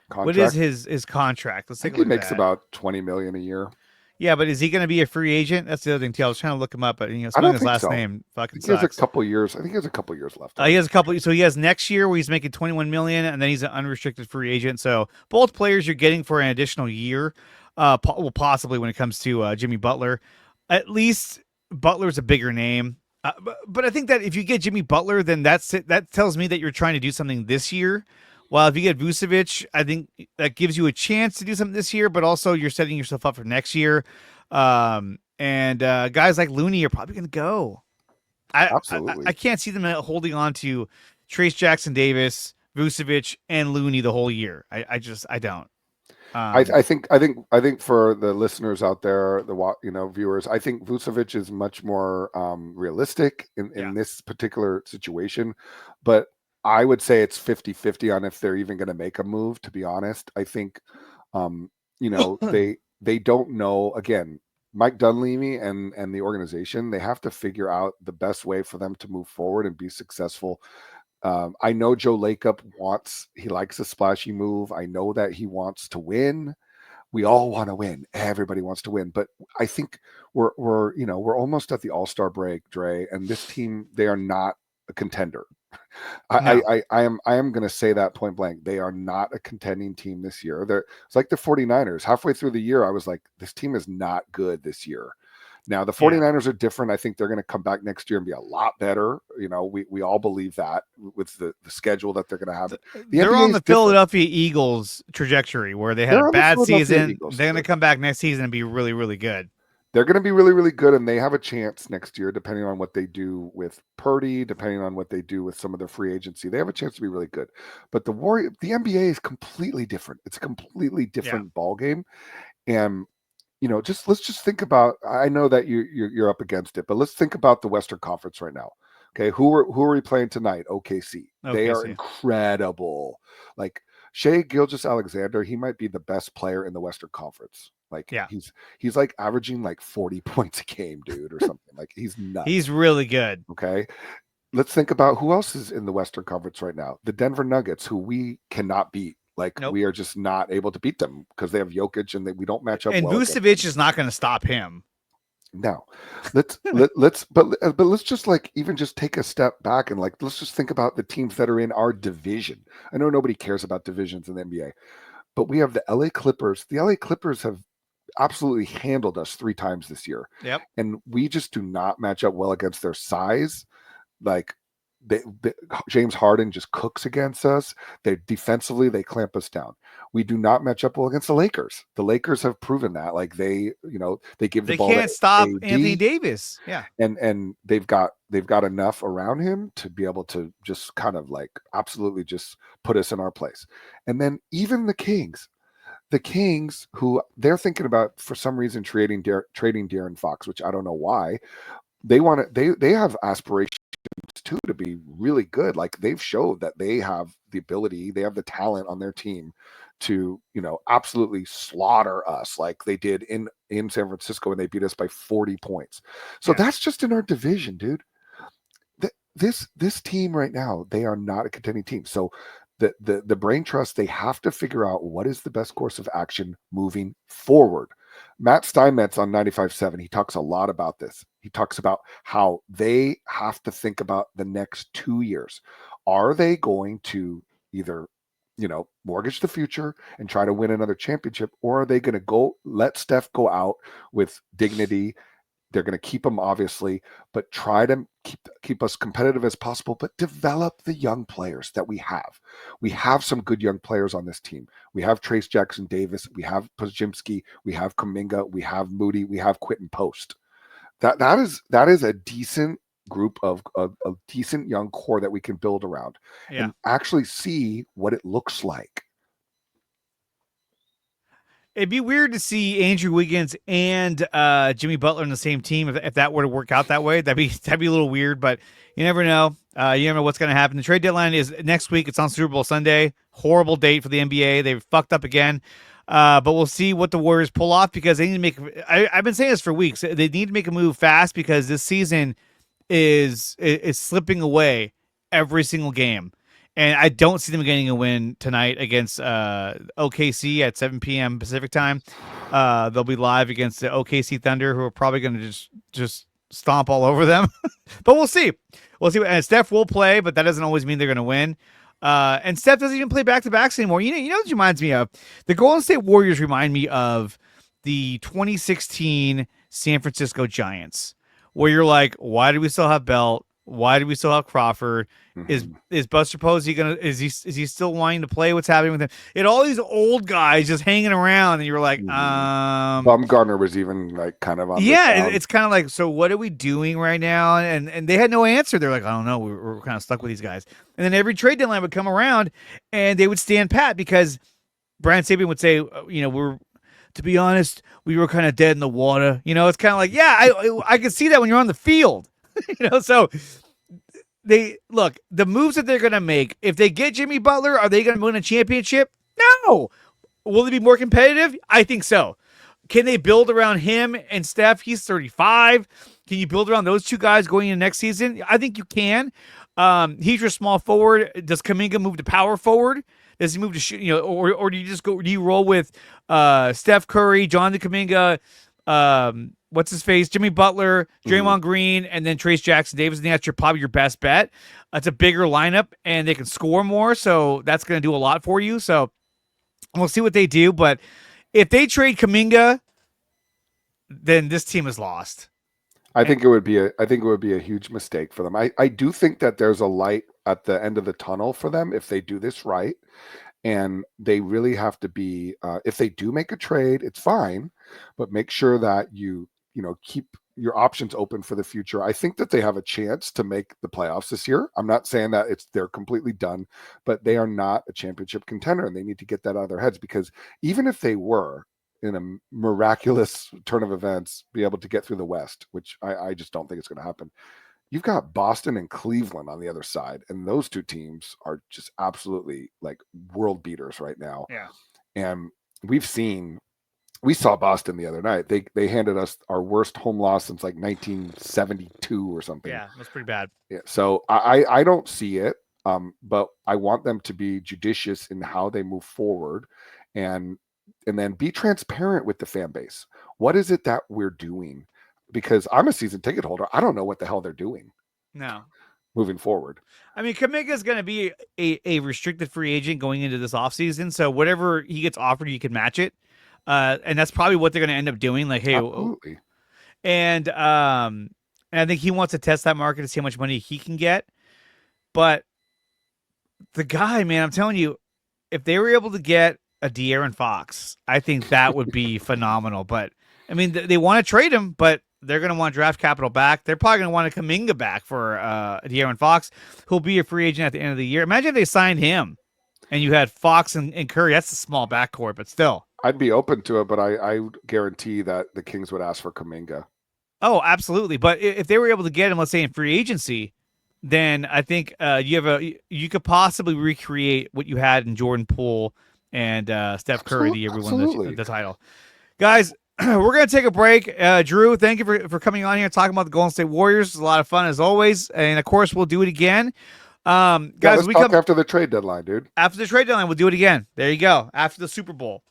Contract? What is his contract? Let's I take think a look he makes at that. about $20 million a year. Yeah, but is he going to be a free agent? That's the other thing too. I was trying to look him up, but I spelling don't his think last so. name fucking He has a sucks. couple years. I think he has a couple years left. He has a couple. So he has next year where he's making $21 million, and then he's an unrestricted free agent. So both players you're getting for an additional year, possibly when it comes to Jimmy Butler. At least Butler's a bigger name. But I think that if you get Jimmy Butler, then that's it. That tells me that you're trying to do something this year. While if you get Vucevic, I think that gives you a chance to do something this year, but also you're setting yourself up for next year. And guys like Looney are probably going to go. Absolutely. I can't see them holding on to Trace Jackson Davis, Vucevic, and Looney the whole year. I don't. I think for the listeners out there, the viewers, I think Vucevic is much more realistic in this particular situation, but I would say it's 50-50 on if they're even going to make a move, to be honest. I think they don't know. Again, Mike Dunleavy and the organization, they have to figure out the best way for them to move forward and be successful. I know Joe Lacob he likes a splashy move. I know that he wants to win. We all want to win. Everybody wants to win. But I think we're almost at the All-Star break, Dre, and this team, they are not a contender. No. I am going to say that point blank. They are not a contending team this year. It's like the 49ers. Halfway through the year, I was like, this team is not good this year. Now the 49ers are different. I think they're going to come back next year and be a lot better. You know, we all believe that with the schedule that they're going to have. They're on the Philadelphia Eagles trajectory where they had a bad season. They're going to come back next season and be really, really good. They're going to be really, really good, and they have a chance next year, depending on what they do with Purdy, depending on what they do with some of their free agency. They have a chance to be really good. But the NBA is completely different. It's a completely different ball game, and you know, let's just think about. I know that you're up against it, but let's think about the Western Conference right now. Okay, who are we playing tonight? OKC. They are incredible. Like Shai Gilgeous-Alexander, he might be the best player in the Western Conference. Like he's like averaging like 40 points a game, dude, or something. Like he's nuts. He's really good. Okay. Let's think about who else is in the Western Conference right now. The Denver Nuggets, who we cannot beat. Like we are just not able to beat them because they have Jokic and we don't match up. And well Vucevic is not going to stop him. No, let's just like even just take a step back and like let's just think about the teams that are in our division. I know nobody cares about divisions in the NBA, but we have the LA Clippers. The LA Clippers have absolutely handled us 3 times this year. Yep. And we just do not match up well against their size. Like James Harden just cooks against us. Defensively, they clamp us down. We do not match up well against the Lakers. The Lakers have proven that. Like they give the ball. They can't stop Anthony Davis. Yeah. And they've got enough around him to be able to just kind of like absolutely just put us in our place. And then even the Kings, who they're thinking about for some reason trading De'Aaron Fox, which I don't know why. They have aspirations too to be really good. Like they've showed that they have the ability, they have the talent on their team to, you know, absolutely slaughter us like they did in San Francisco when they beat us by 40 points. So that's just in our division, dude. This team right now, they are not a contending team. So the brain trust, they have to figure out what is the best course of action moving forward. Matt Steinmetz on 95.7, he talks a lot about this. He talks about how they have to think about the next 2 years. Are they going to either, you know, mortgage the future and try to win another championship, or are they going to let Steph go out with dignity? They're going to keep him, obviously, but try to keep us competitive as possible, but develop the young players that we have. We have some good young players on this team. We have Trace Jackson Davis. We have Podziemski. We have Kuminga. We have Moody. We have Quentin Post. That is a decent group of a decent young core that we can build around and actually see what it looks like. It'd be weird to see Andrew Wiggins and Jimmy Butler in the same team if that were to work out that way. That'd be a little weird, but you never know. You never know what's going to happen. The trade deadline is next week. It's on Super Bowl Sunday. Horrible date for the NBA. They've fucked up again. But we'll see what the Warriors pull off because they need to make. I've been saying this for weeks. They need to make a move fast because this season is slipping away every single game. And I don't see them getting a win tonight against OKC at 7 p.m. Pacific time. They'll be live against the OKC Thunder, who are probably going to just stomp all over them. But we'll see. We'll see. And Steph will play, but that doesn't always mean they're going to win. And Steph doesn't even play back-to-backs anymore. You know what reminds me of? The Golden State Warriors remind me of the 2016 San Francisco Giants, where you're like, why do we still have Belt? Why do we still have Crawford? Is Buster Posey is he still wanting to play? What's happening with him? And all these old guys just hanging around, and you're like, Baumgartner was even like kind of on. Yeah, it's kind of like, so what are we doing right now? And they had no answer. They're like, I don't know. We're kind of stuck with these guys. And then every trade deadline would come around, and they would stand pat because Brian Sabian would say, to be honest, we were kind of dead in the water. You know, it's kind of like, I can see that when you're on the field. So the moves that they're going to make, if they get Jimmy Butler, are they going to win a championship? No. Will they be more competitive? I think so. Can they build around him and Steph? He's 35. Can you build around those two guys going into next season? I think you can. He's your small forward. Does Kuminga move to power forward? Does he move to shoot? Or do you just go? Do you roll with Steph Curry, Jonathan Kuminga, what's his face, Jimmy Butler, Draymond Green, and then Trace Jackson Davis. I think that's probably your best bet. It's a bigger lineup, and they can score more, so that's going to do a lot for you. So we'll see what they do. But if they trade Kuminga, then this team is lost. I think it would be a huge mistake for them. I do think that there's a light at the end of the tunnel for them if they do this right. And they really have to be, if they do make a trade, it's fine, but make sure that you keep your options open for the future. I think that they have a chance to make the playoffs this year. I'm not saying that they're completely done, but they are not a championship contender, and they need to get that out of their heads, because even if they were, in a miraculous turn of events, be able to get through the West, which I just don't think it's going to happen. You've got Boston and Cleveland on the other side, and those two teams are just absolutely like world beaters right now. Yeah. And we saw Boston the other night. They handed us our worst home loss since like 1972 or something. Yeah, that's pretty bad. Yeah. So I don't see it, but I want them to be judicious in how they move forward, and then be transparent with the fan base. What is it that we're doing? Because I'm a season ticket holder. I don't know what the hell they're doing. No. Moving forward. I mean, Kuminga is going to be a restricted free agent going into this offseason. So whatever he gets offered, you can match it. And that's probably what they're going to end up doing. Like, hey, absolutely. And I think he wants to test that market to see how much money he can get. But the guy, man, I'm telling you, if they were able to get a De'Aaron Fox, I think that would be phenomenal. But I mean, they want to trade him, but they're going to want draft capital back. They're probably going to want a Kuminga back for De'Aaron Fox, who'll be a free agent at the end of the year. Imagine if they signed him and you had Fox and Curry. That's a small backcourt, but still. I'd be open to it, but I would guarantee that the Kings would ask for Kuminga. Oh, absolutely. But if they were able to get him, let's say in free agency, then I think you could possibly recreate what you had in Jordan Poole and Steph Curry the year we won the title. Guys, we're going to take a break. Drew, thank you for coming on here and talking about the Golden State Warriors. It's a lot of fun as always. And of course, we'll do it again. Guys, let's talk after the trade deadline, dude. After the trade deadline, we'll do it again. There you go. After the Super Bowl.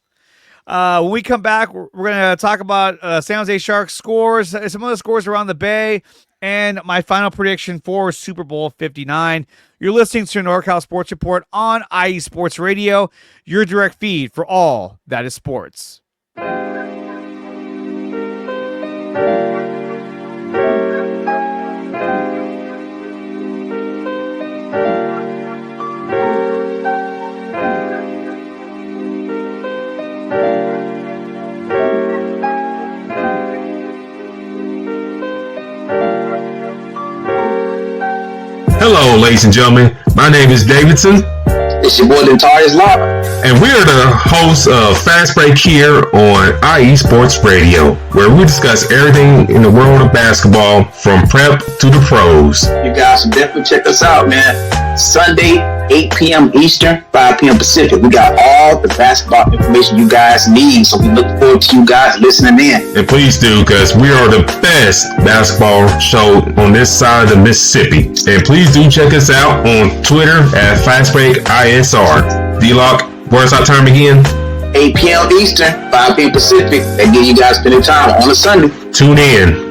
When we come back, we're going to talk about San Jose Sharks scores, some of the scores around the Bay, and my final prediction for Super Bowl 59. You're listening to NorCal Sports Report on IE Sports Radio, your direct feed for all that is sports. Hello, ladies and gentlemen. My name is Davidson. It's your boy, Dentarius Locke. And we are the hosts of Fast Break here on IE Sports Radio, where we discuss everything in the world of basketball from prep to the pros. You guys should definitely check us out, man. Sunday, 8 p.m. Eastern, 5 p.m. Pacific. We got all the basketball information you guys need, so we look forward to you guys listening in. And please do, because we are the best basketball show on this side of the Mississippi. And please do check us out on Twitter at FastBreakISR. D-Lock, where's our time again? 8 p.m. Eastern, 5 p.m. Pacific. That give you guys plenty of time on a Sunday. Tune in.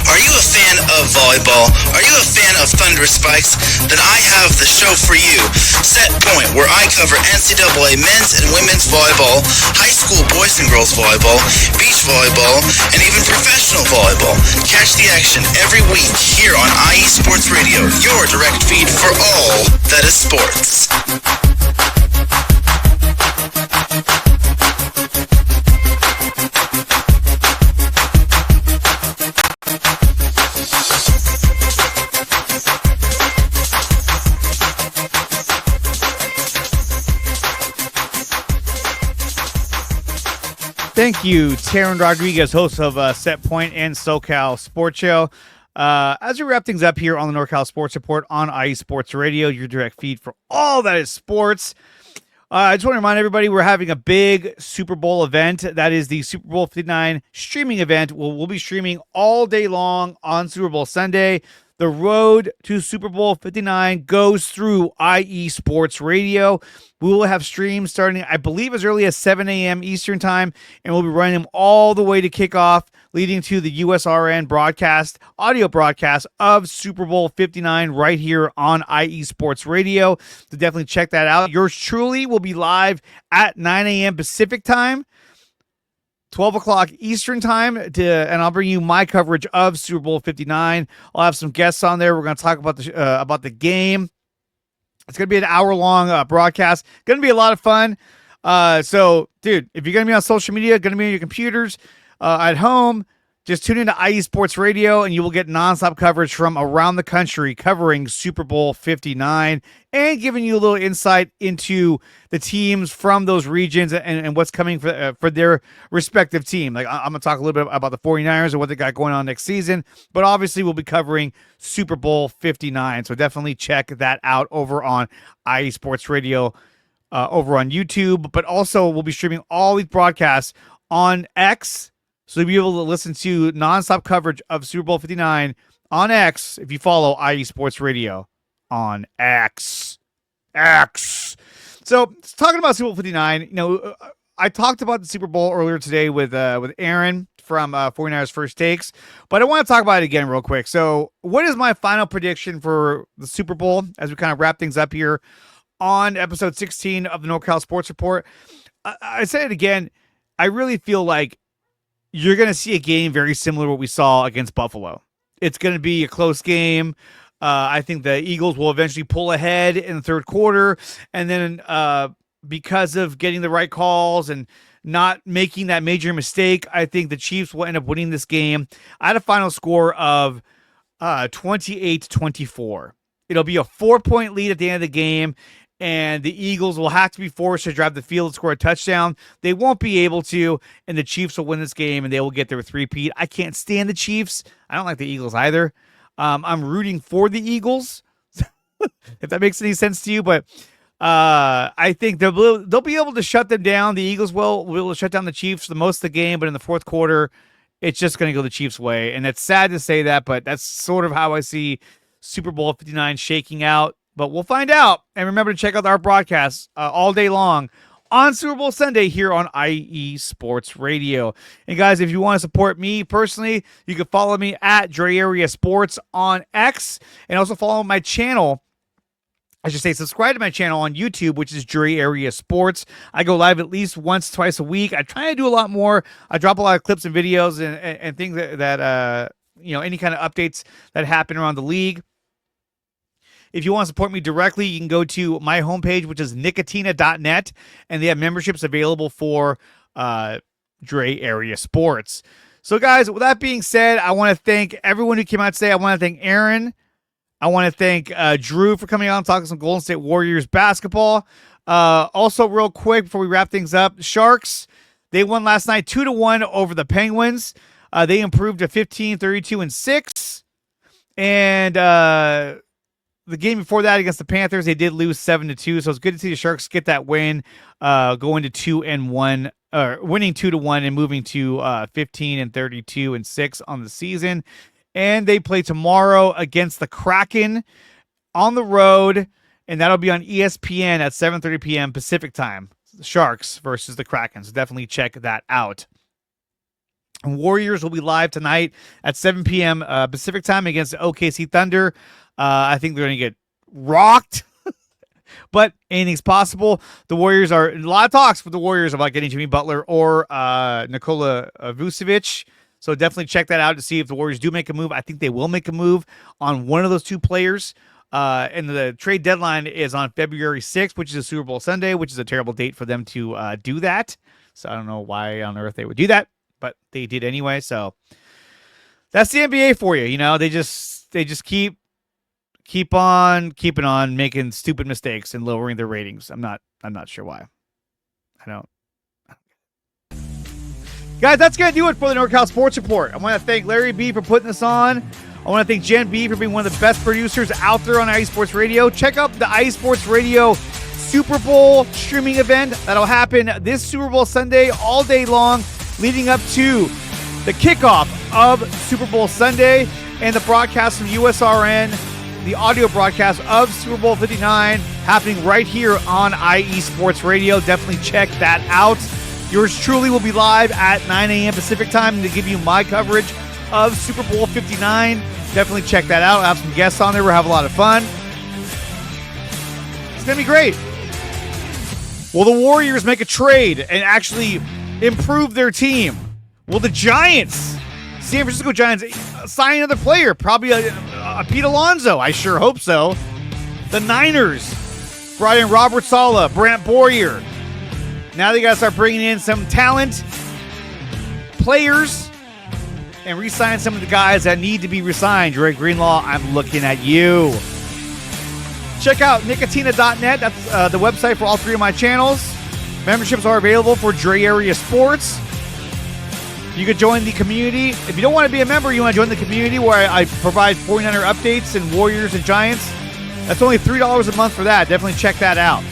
Are you a fan of volleyball? Are you a fan of Thunderous Spikes? Then I have the show for you. Set Point, where I cover NCAA men's and women's volleyball, high school boys and girls volleyball, beach volleyball, and even professional volleyball. Catch the action every week here on IE Sports Radio, your direct feed for all that is sports. Thank you, Taryn Rodriguez, host of Set Point and SoCal Sports Show. As we wrap things up here on the NorCal Sports Report on IE Sports Radio, your direct feed for all that is sports. I just want to remind everybody we're having a big Super Bowl event. That is the Super Bowl 59 streaming event. We'll be streaming all day long on Super Bowl Sunday. The road to Super Bowl 59 goes through IE Sports Radio. We will have streams starting, I believe, as early as 7 a.m. Eastern Time, and we'll be running them all the way to kickoff, leading to the USRN broadcast, audio broadcast of Super Bowl 59 right here on IE Sports Radio. So definitely check that out. Yours truly will be live at 9 a.m. Pacific Time, 12 o'clock Eastern Time, and I'll bring you my coverage of Super Bowl 59. I'll have some guests on there. We're going to talk about the game. It's going to be an hour-long broadcast. Going to be a lot of fun. So, dude, if you're going to be on social media, going to be on your computers, at home, just tune into IE Sports Radio, and you will get nonstop coverage from around the country covering Super Bowl 59 and giving you a little insight into the teams from those regions and what's coming for their respective team. Like, I'm going to talk a little bit about the 49ers and what they got going on next season, but obviously we'll be covering Super Bowl 59. So definitely check that out over on IE Sports Radio over on YouTube, but also we'll be streaming all these broadcasts on X. So you'll be able to listen to nonstop coverage of Super Bowl 59 on X if you follow IE Sports Radio on X. So talking about Super Bowl 59, I talked about the Super Bowl earlier today with Aaron from 49ers First Takes, but I want to talk about it again real quick. So what is my final prediction for the Super Bowl as we kind of wrap things up here on episode 16 of the NorCal Sports Report? I said it again. I really feel like you're going to see a game very similar to what we saw against Buffalo. It's going to be a close game. I think the Eagles will eventually pull ahead in the third quarter. And then because of getting the right calls and not making that major mistake, I think the Chiefs will end up winning this game. I had a final score of 28-24. It'll be a 4-point lead at the end of the game, and the Eagles will have to be forced to drive the field and score a touchdown. They won't be able to, and the Chiefs will win this game, and they will get their three-peat. I can't stand the Chiefs. I don't like the Eagles either. I'm rooting for the Eagles, if that makes any sense to you, but I think they'll be able to shut them down. The Eagles will shut down the Chiefs for the most of the game, but in the fourth quarter, it's just going to go the Chiefs' way, and it's sad to say that, but that's sort of how I see Super Bowl 59 shaking out. But we'll find out. And remember to check out our broadcasts all day long on Super Bowl Sunday here on IE Sports Radio. And guys, if you want to support me personally, you can follow me at DreArea Sports on X, and also follow my channel. I should say subscribe to my channel on YouTube, which is DreArea Sports. I go live at least once, twice a week. I try to do a lot more. I drop a lot of clips and videos and things that any kind of updates that happen around the league. If you want to support me directly, you can go to my homepage, which is nicotina.net, and they have memberships available for DreArea Sports. So, guys, with that being said, I want to thank everyone who came out today. I want to thank Aaron. I want to thank Drew for coming out and talking some Golden State Warriors basketball. Also, real quick, before we wrap things up, Sharks, they won last night 2-1 over the Penguins. They improved to 15, 32, and 6. And the game before that against the Panthers, they did lose 7-2. So it's good to see the Sharks get that win, going to 2-1, or winning 2-1 and moving to 15 and 32 and 6 on the season. And they play tomorrow against the Kraken on the road, and that'll be on ESPN at 7:30 p.m. Pacific time. The Sharks versus the Kraken. So definitely check that out. And Warriors will be live tonight at 7 p.m. Pacific time against the OKC Thunder. I think they're going to get rocked, but anything's possible. The Warriors are a lot of talks with the Warriors about getting Jimmy Butler or Nikola Vucevic. So definitely check that out to see if the Warriors do make a move. I think they will make a move on one of those two players. And the trade deadline is on February 6th, which is a Super Bowl Sunday, which is a terrible date for them to do that. So I don't know why on earth they would do that, but they did anyway. So that's the NBA for you. They just keep on keeping on making stupid mistakes and lowering their ratings. I'm not sure why. I don't. Guys, that's going to do it for the NorCal Sports Report. I want to thank Larry B for putting this on. I want to thank Jen B for being one of the best producers out there on IE Sports Radio. Check out the IE Sports Radio Super Bowl streaming event. That'll happen this Super Bowl Sunday all day long, leading up to the kickoff of Super Bowl Sunday and the broadcast from USRN, the audio broadcast of Super Bowl 59 happening right here on IE Sports Radio. Definitely check that out. Yours truly will be live at 9 a.m. Pacific time to give you my coverage of Super Bowl 59. Definitely check that out. I'll have some guests on there. We'll have a lot of fun. It's going to be great. Will the Warriors make a trade and actually improve their team? Will the Giants, San Francisco Giants, sign another player? Probably a Pete Alonso. I sure hope so. The Niners brought in Robert Saleh, Brant Boyer. Now they got to start bringing in some talent, players, and re-sign some of the guys that need to be re-signed. Dre Greenlaw, I'm looking at you. Check out Nicotina.net. That's the website for all three of my channels. Memberships are available for DreArea Sports. You could join the community. If you don't want to be a member, you want to join the community where I provide 49er updates and Warriors and Giants. That's only $3 a month for that. Definitely check that out.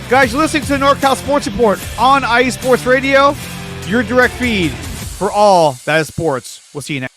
Guys, you're listening to the NorCal Sports Report on IE Sports Radio, your direct feed for all that is sports. We'll see you next.